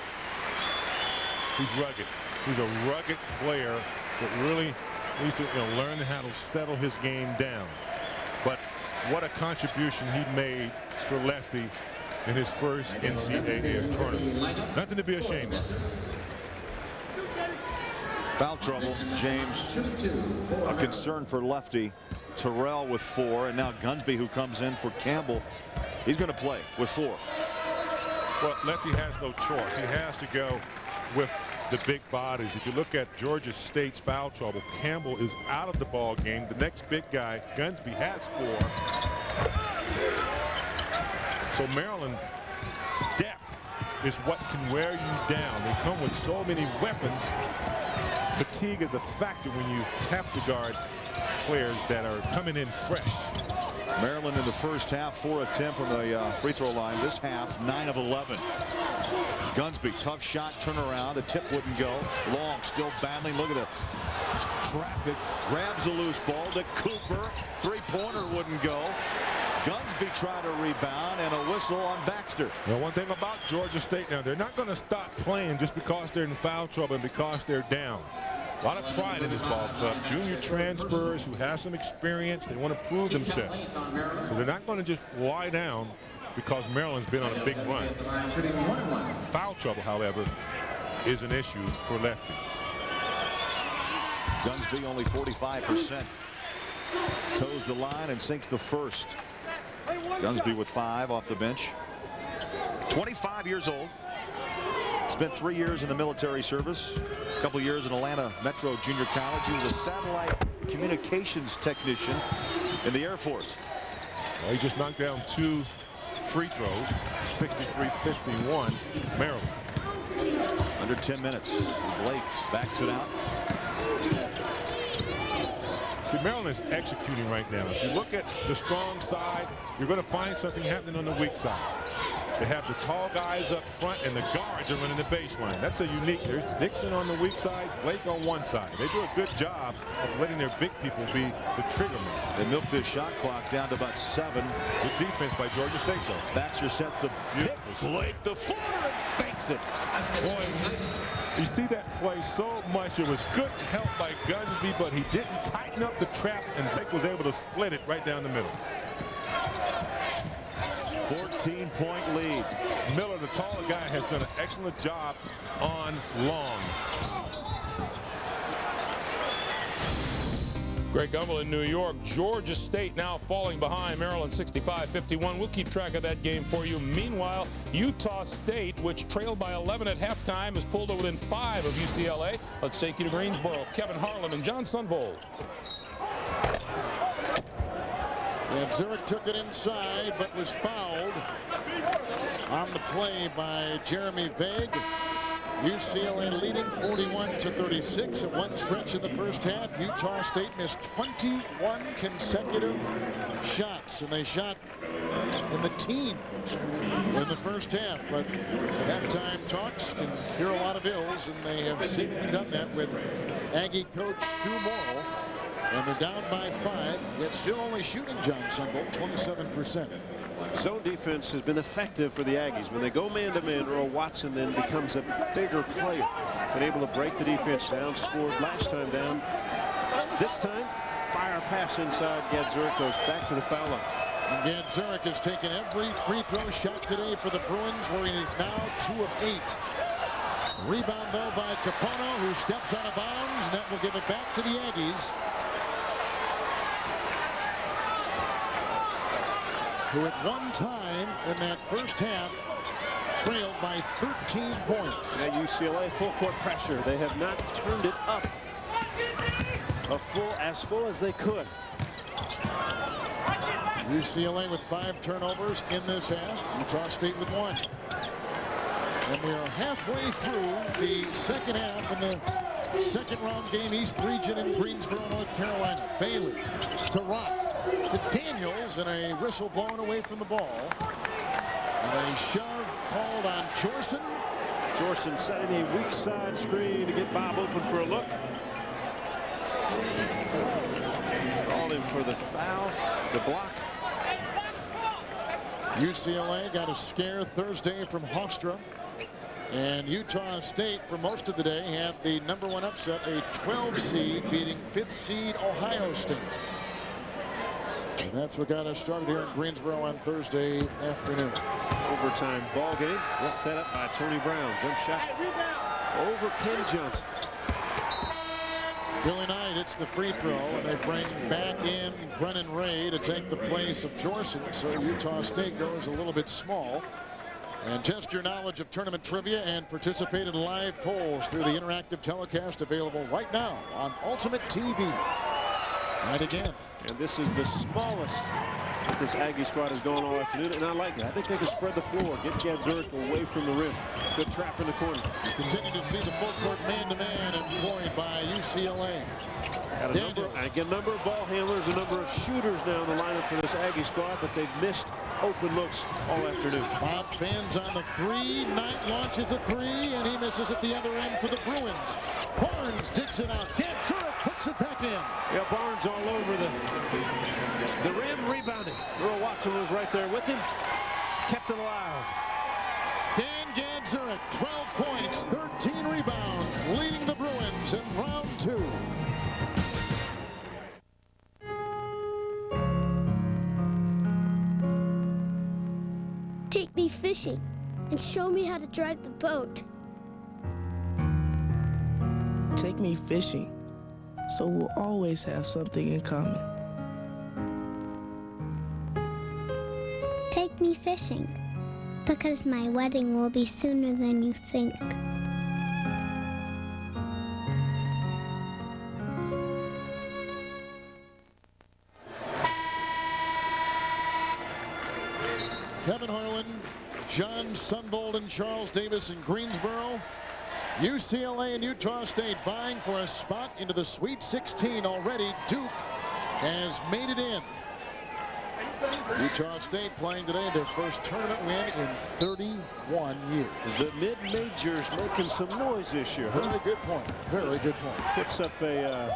He's rugged. He's a rugged player that really needs to learn how to settle his game down. But what a contribution he made for Lefty in his first NCAA tournament. Nothing to be ashamed of. Foul trouble, James. A concern for Lefty. Terrell with 4, and now Gunsby, who comes in for Campbell. He's going to play with 4. Well, Lefty has no choice. He has to go with the big bodies. If you look at Georgia State's foul trouble, Campbell is out of the ball game. The next big guy, Gunsby, has 4. So Maryland's depth is what can wear you down. They come with so many weapons. Fatigue is a factor when you have to guard players that are coming in fresh. Maryland in the first half, 4 of 10 from the free throw line. This half, 9 of 11. Gunsby, tough shot, turnaround. The tip wouldn't go. Long, still battling. Look at the traffic. Grabs a loose ball to Cooper. Three-pointer wouldn't go. Gunsby tried to rebound, and a whistle on Baxter. Now, one thing about Georgia State now, they're not going to stop playing just because they're in foul trouble and because they're down. A lot of pride in this ball club. Junior transfers who have some experience. They want to prove themselves. So they're not going to just lie down because Maryland's been on a big run. Foul trouble, however, is an issue for Lefty. Gunsby only 45%. Toes the line and sinks the first. Gunsby with 5 off the bench. 25 years old. Spent 3 years in the military service. A couple years in Atlanta Metro Junior College. He was a satellite communications technician in the Air Force. Well, he just knocked down 2 free throws. 63-51 Maryland. Under 10 minutes. Blake backs it out. See, Maryland is executing right now. If you look at the strong side, you're going to find something happening on the weak side. They have the tall guys up front, and the guards are running the baseline. That's a unique. There's Dixon on the weak side, Blake on one side. They do a good job of letting their big people be the trigger man. They milked this shot clock down to about 7. Good defense by Georgia State, though. Baxter sets the pick. Blake the footer and banks it. Boy, you see that play so much. It was good help by Gunsby, but he didn't tighten up the trap, and Blake was able to split it right down the middle. 14-point lead. Miller, the taller guy, has done an excellent job on Long. Greg Gumbel in New York. Georgia State now falling behind Maryland 65-51. We'll keep track of that game for you. Meanwhile, Utah State, which trailed by 11 at halftime, is pulled to within 5 of UCLA. Let's take you to Greensboro. Kevin Harlan and John Sunvold. And Zurich took it inside, but was fouled on the play by Jeremy Vague. UCLA leading 41-36 at one stretch in the first half. Utah State missed 21 consecutive shots, and they shot in the teens in the first half. But halftime talks can cure a lot of ills, and they have seemingly done that with Aggie coach Stu Morrill. And they're down by 5, yet still only shooting, John Sunvolt, 27%. Zone defense has been effective for the Aggies. When they go man-to-man, Earl Watson then becomes a bigger player. Been able to break the defense down, scored last time down. This time, fire pass inside. Gadzuric goes back to the foul line. And Gadzuric has taken every free throw shot today for the Bruins, where he is now 2 of 8. Rebound, though, by Capono, who steps out of bounds, and that will give it back to the Aggies, who at one time in that first half trailed by 13 points. At UCLA, full court pressure. They have not turned it up as full as they could. UCLA with 5 turnovers in this half. Utah State with 1. And we are halfway through the second half in the second round game, East Region in Greensboro, North Carolina. Bailey to Rock to Daniels, and a whistle blown away from the ball. And a shove called on Jorson. Jorson setting a weak side screen to get Bob open for a look. Called him for the foul, the block. UCLA got a scare Thursday from Hofstra. And Utah State, for most of the day, had the #1 upset, a 12 seed beating 5th seed Ohio State. And that's what got us started here in Greensboro on Thursday afternoon. Overtime ball game set up by Tony Brown. Jump shot over Ken Johnson. Billy Knight hits the free throw, and they bring back in Brennan Ray to take the place of Jorson. So Utah State goes a little bit small. And test your knowledge of tournament trivia and participate in live polls through the interactive telecast available right now on Ultimate TV. And again. And this is the smallest that this Aggie squad has gone all afternoon, and I like it. I think they can spread the floor, get Gadzuric away from the rim. Good trap in the corner. You continue to see the full court man-to-man employed by UCLA. Got a number of ball handlers, a number of shooters now in the lineup for this Aggie squad, but they've missed open looks all afternoon. Bob Fans on the 3. Knight launches a 3, and he misses at the other end for the Bruins. Barnes digs it out. Gadzuric puts it back in. Yeah, Barnes all over the rim, rebounding. Earl Watson was right there with him. Kept it alive. Dan Gadzuric, 12 points, 13 rebounds, leading the Bruins in round 2. Take me fishing and show me how to drive the boat. Take me fishing, so we'll always have something in common. Take me fishing, because my wedding will be sooner than you think. Kevin Harlan, John Sunvolt, and Charles Davis in Greensboro. UCLA and Utah State vying for a spot into the Sweet 16 already. Duke has made it in. Utah State playing today their first tournament win in 31 years. The mid-majors making some noise this year. Very good point. Very good point. Puts up a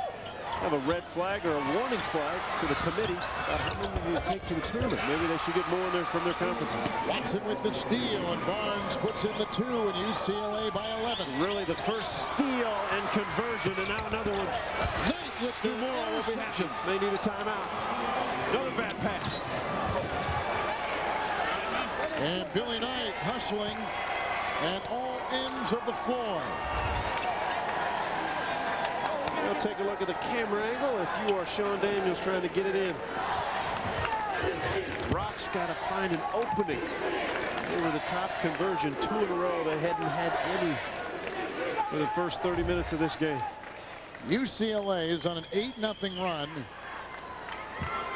have a red flag or a warning flag to the committee about how many do you take to the tournament. Maybe they should get more in there from their conferences. Watson with the steal, and Barnes puts in the 2, and UCLA by 11. Really the first steal and conversion, and now another one. Knight with the interception. They need a timeout. Another bad pass. And Billy Knight hustling at all ends of the floor. We'll take a look at the camera angle if you are Sean Daniels trying to get it in. Rock's got to find an opening. Over the top conversion, 2 in a row. They hadn't had any for the first 30 minutes of this game. UCLA is on an 8-0 run.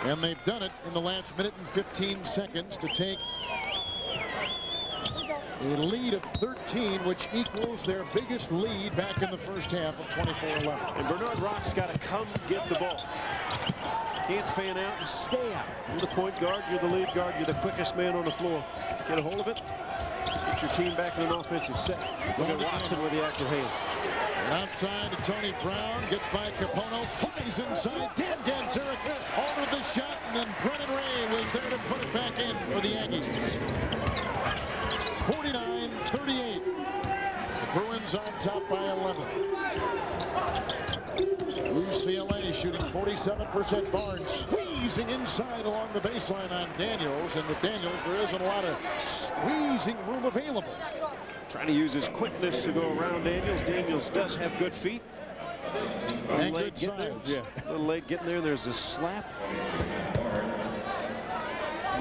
And they've done it in the last minute and 15 seconds to take A lead of 13, which equals their biggest lead back in the first half of 24-11. And Bernard Rock's got to come get the ball. Can't fan out and stay out. You're the point guard, you're the lead guard, you're the quickest man on the floor. Get a hold of it. Get your team back in an offensive set. Look at Watson with the active hand. And outside to Tony Brown, gets by Capono, flies inside. Dan Ganzurek altered the shot, and then Brennan Ray was there to put it back in for the Aggies. 49-38. The Bruins on top by 11. UCLA shooting 47%. Barnes squeezing inside along the baseline on Daniels, and with Daniels there isn't a lot of squeezing room available. Trying to use his quickness to go around Daniels. Daniels does have good feet. And good size. Yeah, a little late getting there. There's a slap.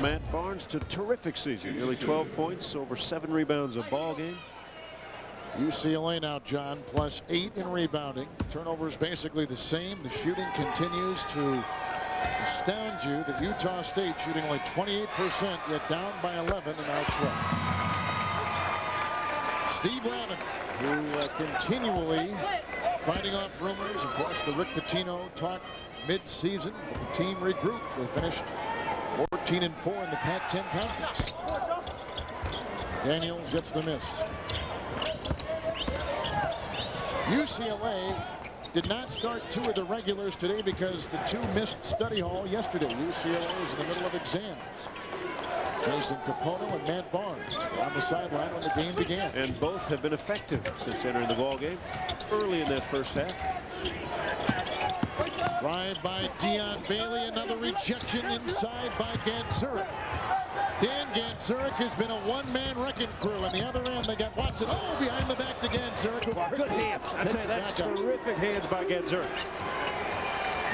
Matt Barnes to terrific season. Nearly 12 points, over 7 rebounds a ball game. UCLA now, John, plus 8 in rebounding. Turnovers basically the same. The shooting continues to astound you that Utah State shooting only 28%, yet down by 11 and now 12. Steve Lavin, who continually fighting off rumors. Of course, the Rick Pitino talk mid-season. The team regrouped. They finished 14-4 in the Pac-10 Conference. Daniels gets the miss. UCLA did not start 2 of the regulars today because the 2 missed study hall yesterday. UCLA is in the middle of exams. Jason Capono and Matt Barnes were on the sideline when the game began. And both have been effective since entering the ball game early in that first half. Drive by Dion Bailey, another rejection inside by Ganzurek. Dan Ganzurek has been a one-man wrecking crew. On the other end, they got Watson. Oh, behind the back to Ganzurek. Wow, good hands. I tell you, that's terrific hands by Ganzurek.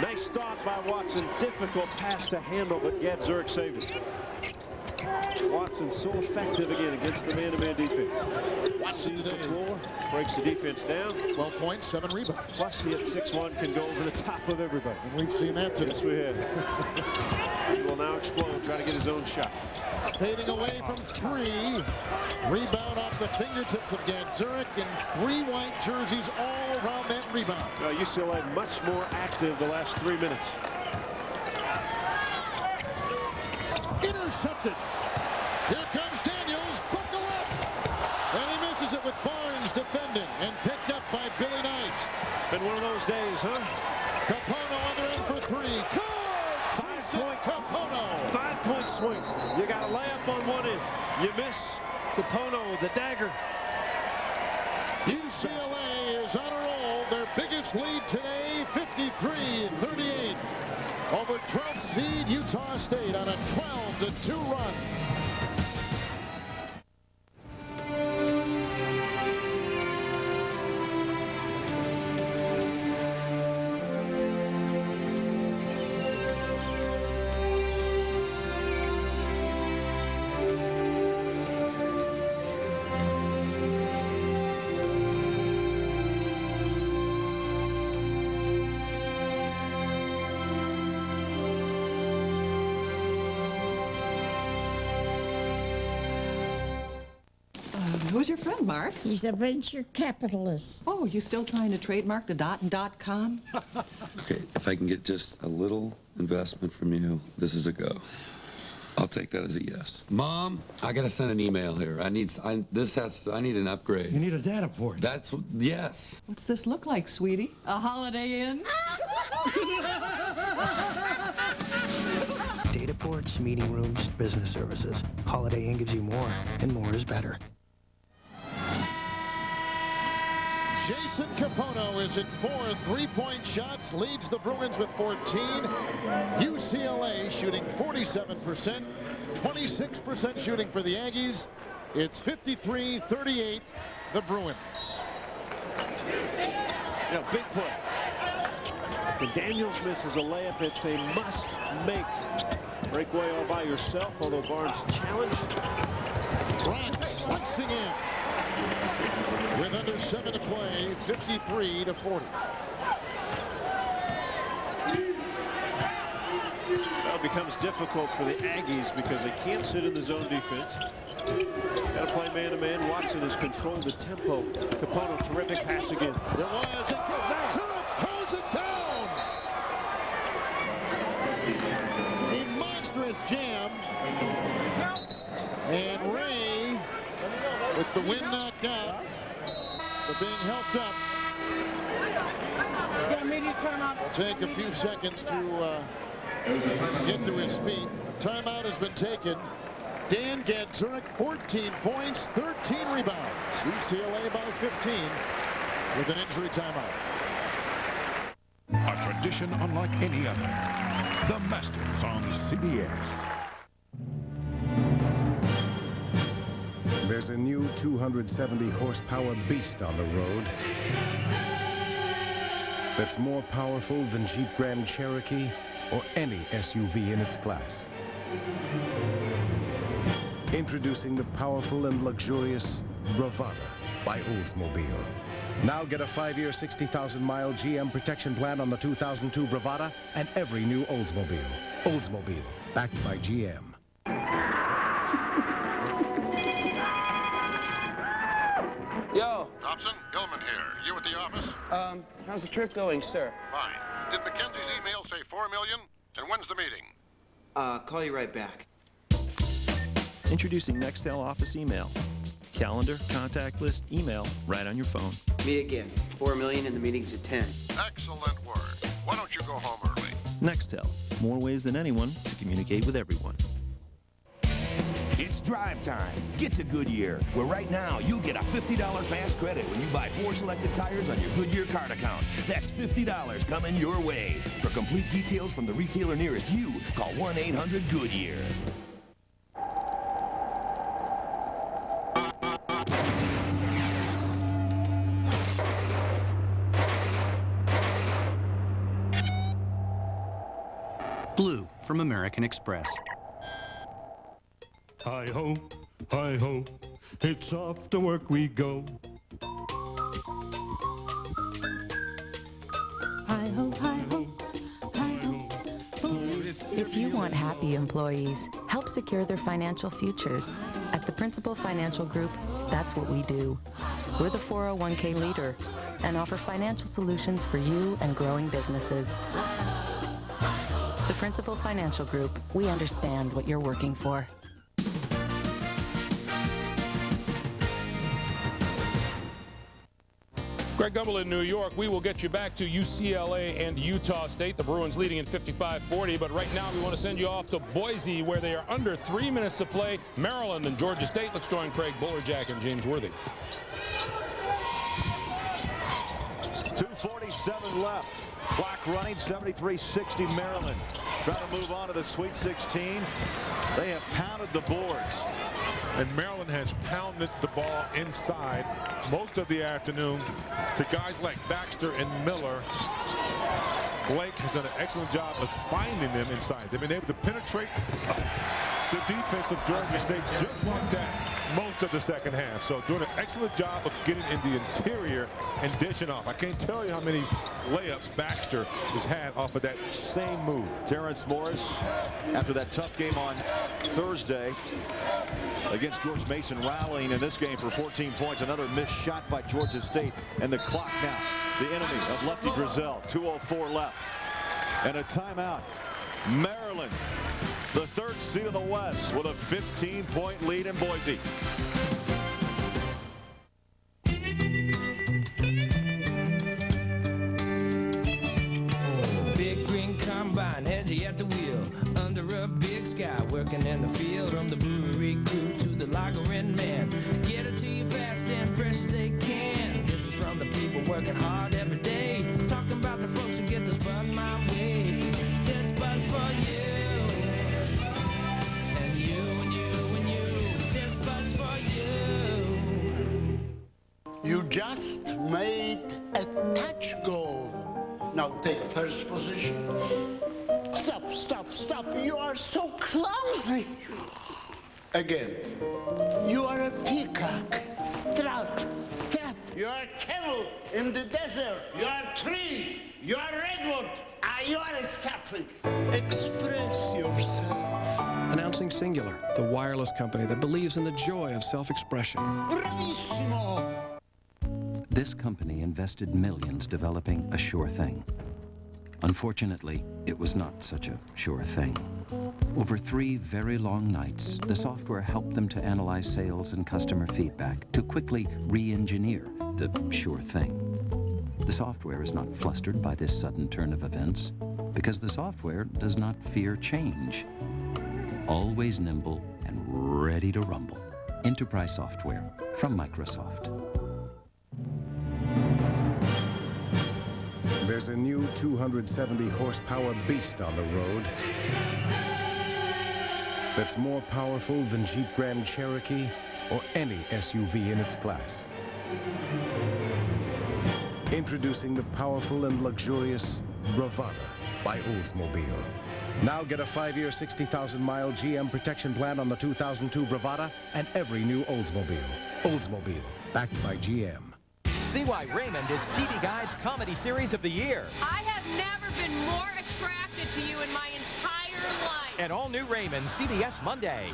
Nice stop by Watson. Difficult pass to handle, but Ganzurek saved it. Watson so effective again against the man-to-man defense. Sees the floor, breaks the defense down. 12 points, 7 rebounds. Plus, he at 6'1", can go over the top of everybody. And we've seen that today. Yes, we have. He will now explode, try to get his own shot. Fading away from 3. Rebound off the fingertips of Ganzurek, and 3 white jerseys all around that rebound. UCLA much more active the last 3 minutes. Intercepted. Here comes Daniels. Buckle up. And he misses it with Barnes defending, and picked up by Billy Knight. Been one of those days, huh? Capono other end for 3. Good. 5-point Capono. 5-point swing. You got a layup on one end. You miss. Capono, the dagger. UCLA is on a roll. Their biggest lead today, 53-38. Over 12th seed Utah State on a 12-2 run. Who's your friend, Mark? He's a venture capitalist. Oh, you still trying to trademark the .com? Okay, if I can get just a little investment from you, this is a go. I'll take that as a yes. Mom, I gotta send an email here. I need an upgrade. You need a data port. That's yes. What's this look like, sweetie? A Holiday Inn? Data ports, meeting rooms, business services. Holiday Inn gives you more, and more is better. Jason Capono is at 4 3-point shots, leads the Bruins with 14. UCLA shooting 47%, 26% shooting for the Aggies. It's 53-38, the Bruins. Yeah, big play. When Daniels misses a layup, it's a must-make. Breakaway all by yourself, although Barnes challenged. Bryant slicing in. With under 7 to play, 53-40. Well, it becomes difficult for the Aggies because they can't sit in the zone defense. Got to play man-to-man. Watson has controlled the tempo. Capono, terrific pass again. There was a throws it down. A monstrous jam. And Ray, with the wind knocked out, but being helped up. It'll take a few seconds to get to his feet. A timeout has been taken. Dan Gadzurek, 14 points, 13 rebounds. UCLA by 15 with an injury timeout. A tradition unlike any other. The Masters on CBS. There's a new 270 horsepower beast on the road that's more powerful than Jeep Grand Cherokee or any SUV in its class. Introducing the powerful and luxurious Bravada by Oldsmobile. Now get a 5-year, 60,000-mile GM protection plan on the 2002 Bravada and every new Oldsmobile. Oldsmobile, backed by GM. Yo. Thompson, Gilman here. You at the office? How's the trip going, sir? Fine. Did Mackenzie's email say 4 million? And when's the meeting? Call you right back. Introducing Nextel Office Email. Calendar, contact list, email, right on your phone. Me again. 4 million and the meeting's at 10. Excellent work. Why don't you go home early? Nextel. More ways than anyone to communicate with everyone. It's drive time. Get to Goodyear, where right now you'll get a $50 fast credit when you buy 4 selected tires on your Goodyear card account. That's $50 coming your way. For complete details from the retailer nearest you, call 1-800-GOODYEAR. Blue from American Express. Hi-ho, hi-ho, it's off to work we go. Hi-ho, hi-ho, hi-ho. If you want happy employees, help secure their financial futures. At the Principal Financial Group, that's what we do. We're the 401k leader and offer financial solutions for you and growing businesses. The Principal Financial Group, we understand what you're working for. Greg Gumbel in New York. We will get you back to UCLA and Utah State. The Bruins leading in 55-40, but right now we want to send you off to Boise, where they are under 3 minutes to play. Maryland and Georgia State. Let's join Craig Bolerjack and James Worthy. 2:47 left. Clock running, 73-60 Maryland. Trying to move on to the Sweet 16. They have pounded the boards. And Maryland has pounded the ball inside most of the afternoon to guys like Baxter and Miller. Blake has done an excellent job of finding them inside. They've been able to penetrate the defense of Georgia State just like that most of the second half. So doing an excellent job of getting in the interior and dishing off. I can't tell you how many layups Baxter has had off of that same move. Terrence Morris, after that tough game on Thursday against George Mason, rallying in this game for 14 points. Another missed shot by Georgia State. And the clock now, the enemy of Lefty Drizel. 2:04 left. And a timeout. Maryland, the third seed in the West, with a 15-point lead in Boise. Big green combine, edgy at the wheel, under a big sky, working in the field. From the brewery crew to the lager-in man, get it to you fast and fresh as they can. This is from the people working hard every day, talking about the folks who get this button my way. This button's for you. You just made a touch goal. Now take first position. Stop, stop, stop. You are so clumsy. Again. You are a peacock. Strut, strut. You are a camel in the desert. You are a tree. You are a redwood. You are a sapling. Express yourself. Announcing Singular, the wireless company that believes in the joy of self-expression. This company invested millions developing a sure thing. Unfortunately, it was not such a sure thing. Over 3 very long nights, the software helped them to analyze sales and customer feedback to quickly re-engineer the sure thing. The software is not flustered by this sudden turn of events because the software does not fear change. Always nimble and ready to rumble. Enterprise software from Microsoft. There's a new 270 horsepower beast on the road that's more powerful than Jeep Grand Cherokee or any SUV in its class. Introducing the powerful and luxurious Bravada by Oldsmobile. Now get a 5-year, 60,000-mile GM protection plan on the 2002 Bravada and every new Oldsmobile. Oldsmobile, backed by GM. See why Raymond is TV Guide's Comedy Series of the Year. I have never been more attracted to you in my entire life. An all-new Raymond, CBS Monday.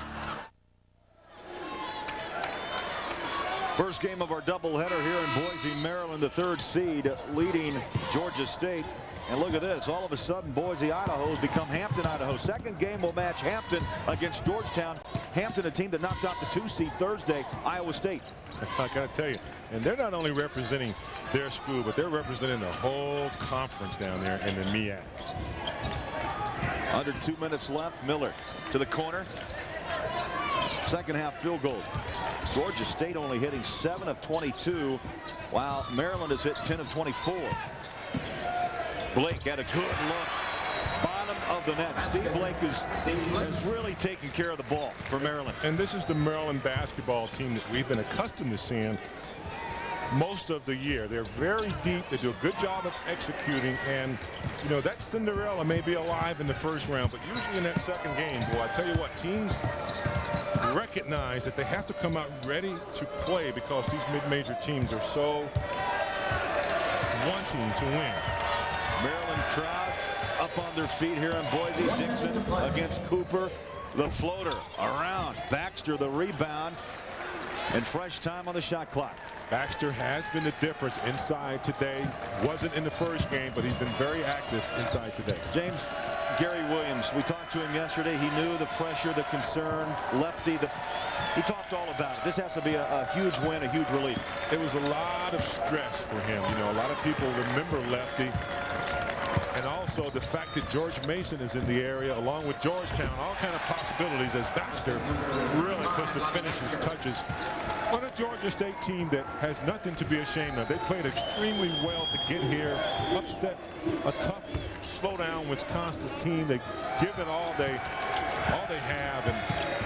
First game of our doubleheader here in Boise, Maryland, the 3rd seed leading Georgia State. And look at this, all of a sudden Boise, Idaho has become Hampton, Idaho. Second game will match Hampton against Georgetown. Hampton, a team that knocked out the 2 seed Thursday, Iowa State. I gotta tell you, and they're not only representing their school, but they're representing the whole conference down there in the MEAC. Under 2 minutes left, Miller to the corner. Second half field goal. Georgia State only hitting 7 of 22, while Maryland has hit 10 of 24. Blake had a good look. Bottom of the net. Steve Blake has really taken care of the ball for Maryland. And this is the Maryland basketball team that we've been accustomed to seeing most of the year. They're very deep. They do a good job of executing. And, you know, that Cinderella may be alive in the first round, but usually in that second game, boy, I tell you what, teams recognize that they have to come out ready to play because these mid-major teams are so wanting to win. Maryland crowd up on their feet here in Boise. Dixon against Cooper. The floater around. Baxter the rebound. And fresh time on the shot clock. Baxter has been the difference inside today. Wasn't in the first game, but he's been very active inside today. James, Gary Williams, we talked to him yesterday. He knew the pressure, the concern, lefty. He talked all about it. This has to be a huge win, a huge relief. It was a lot of stress for him. You know, a lot of people remember lefty. And also the fact that George Mason is in the area along with Georgetown, all kind of possibilities as Baxter really puts the finishing touches on a Georgia State team that has nothing to be ashamed of. They played extremely well to get here, upset a tough, slow-down Wisconsin's team. They give it all they have, and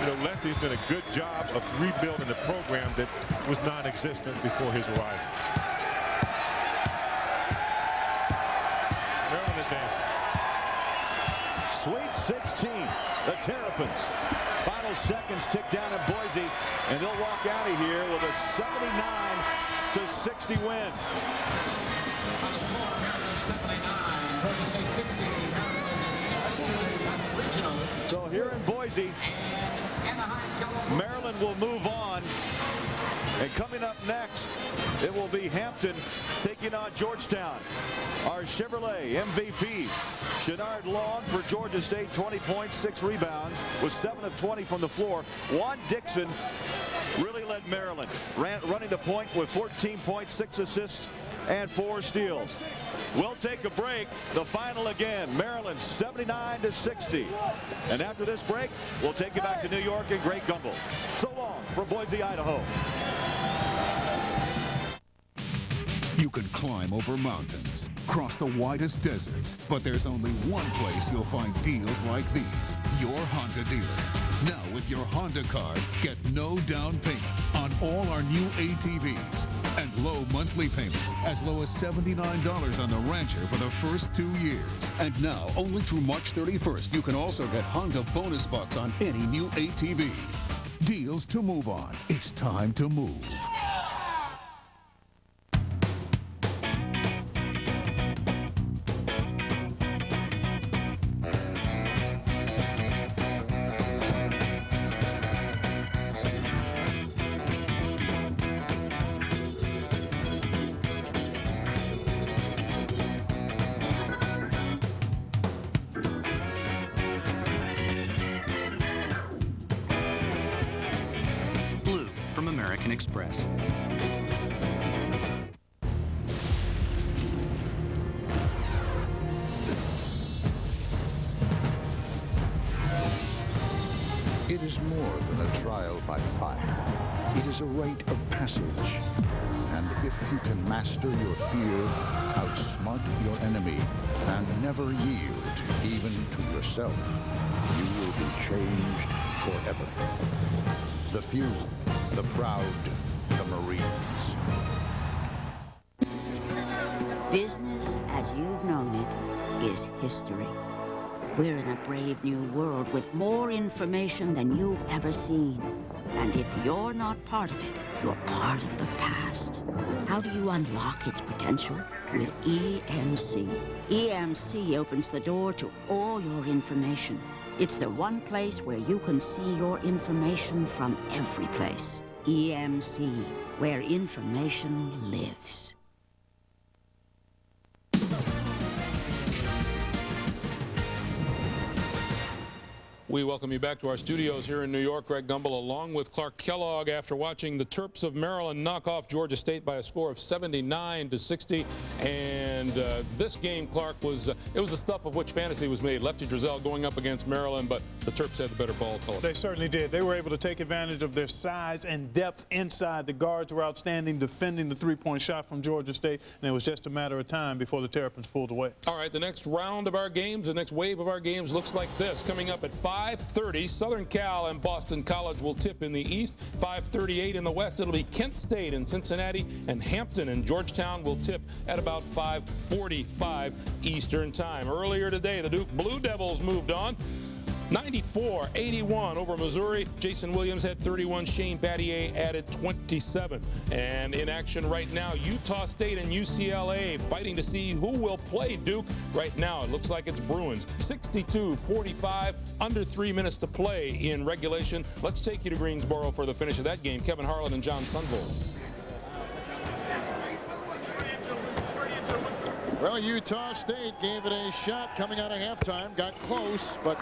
you know, Lefty's done a good job of rebuilding the program that was non-existent before his arrival. Maryland advances. Sweet 16, the Terrapins. Final seconds tick down in Boise, and they'll walk out of here with a 79-60 win. So here in Boise, Maryland will move on. And coming up next, it will be Hampton taking on Georgetown. Our Chevrolet MVP, Shenard Long for Georgia State, 20 points, 6 rebounds, with 7 of 20 from the floor. Juan Dixon really led Maryland, running the point with 14 points, 6 assists, and 4 steals. We'll take a break. The final again, Maryland 79-60. And after this break, we'll take you back to New York and Great Gumbel. So long from Boise, Idaho. You can climb over mountains, cross the widest deserts, but there's only one place you'll find deals like these: your Honda dealer. Now with your Honda card, get no down payment on all our new ATVs and low monthly payments as low as $79 on the Rancher for the first 2 years. And now, only through March 31st, you can also get Honda bonus bucks on any new ATV. Deals to move on. It's time to move. American Express. It is more than a trial by fire. It is a rite of passage. And if you can master your fear, outsmart your enemy, and never yield even to yourself, you will be changed forever. The few, the proud, the Marines. Business as you've known it is history. We're in a brave new world with more information than you've ever seen. And if you're not part of it, you're part of the past. How do you unlock its potential? With EMC. EMC opens the door to all your information. It's the one place where you can see your information from every place. EMC, where information lives. We welcome you back to our studios here in New York. Greg Gumbel along with Clark Kellogg after watching the Terps of Maryland knock off Georgia State by a score of 79-60. And this game, Clark, was it was the stuff of which fantasy was made. Lefty Drizel going up against Maryland, but the Terps had the better ball color. They certainly did. They were able to take advantage of their size and depth inside. The guards were outstanding defending the three-point shot from Georgia State, and it was just a matter of time before the Terrapins pulled away. All right, the next round of our games, the next wave of our games looks like this. Coming up at 5:30, Southern Cal and Boston College will tip in the East. 5:38 in the West, it'll be Kent State and Cincinnati, and Hampton and Georgetown will tip at about 5:45 Eastern Time. Earlier today, the Duke Blue Devils moved on. 94-81 over Missouri. Jason Williams had 31. Shane Battier added 27. And in action right now, Utah State and UCLA fighting to see who will play Duke. Right now, it looks like it's Bruins. 62-45, under 3 minutes to play in regulation. Let's take you to Greensboro for the finish of that game. Kevin Harlan and John Sunvold. Well, Utah State gave it a shot coming out of halftime, got close, but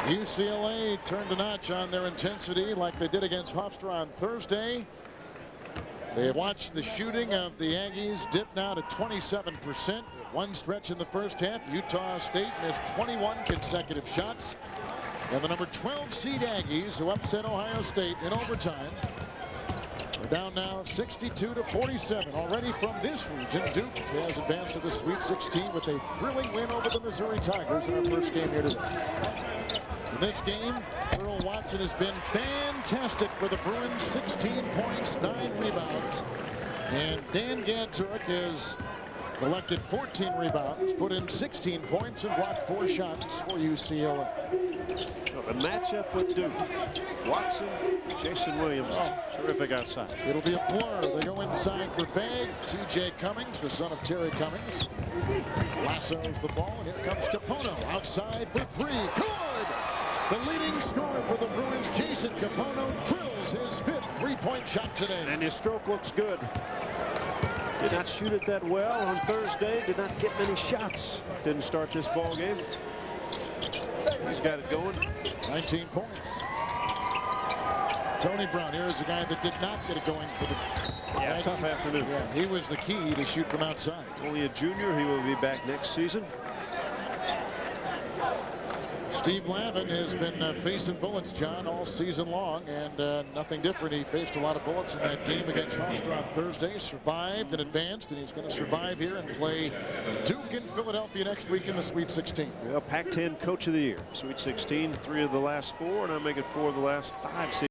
UCLA turned a notch on their intensity like they did against Hofstra on Thursday. They watched the shooting of the Aggies dip now to 27%. One stretch in the first half, Utah State missed 21 consecutive shots. And the number 12 seed Aggies, who upset Ohio State in overtime, are down now 62-47. Already from this region, Duke has advanced to the Sweet 16 with a thrilling win over the Missouri Tigers in our first game here today. In this game, Earl Watson has been fantastic for the Bruins. 16 points, 9 rebounds. And Dan Ganturk has collected 14 rebounds, put in 16 points, and blocked 4 shots for UCLA. The matchup with Duke. Watson, Jason Williams, terrific outside. It'll be a blur. They go inside for Begg. T.J. Cummings, the son of Terry Cummings, lassos the ball, and here comes Capono outside for 3. Good! The leading scorer for the Bruins, Jason Capono, drills his 5th three-point shot today. And his stroke looks good. Did not shoot it that well on Thursday. Did not get many shots. Didn't start this ball game. He's got it going. 19 points. Tony Brown here is a guy that did not get it going for the Yeah, tough afternoon. Yeah, he was the key to shoot from outside. Only a junior. He will be back next season. Steve Lavin has been facing bullets, John, all season long, and nothing different. He faced a lot of bullets in that game against Hofstra on Thursday, survived and advanced, and he's going to survive here and play Duke in Philadelphia next week in the Sweet 16. Well, Pac-10 Coach of the Year. Sweet 16, 3 of the last 4, and I'm making 4 of the last 5 seasons.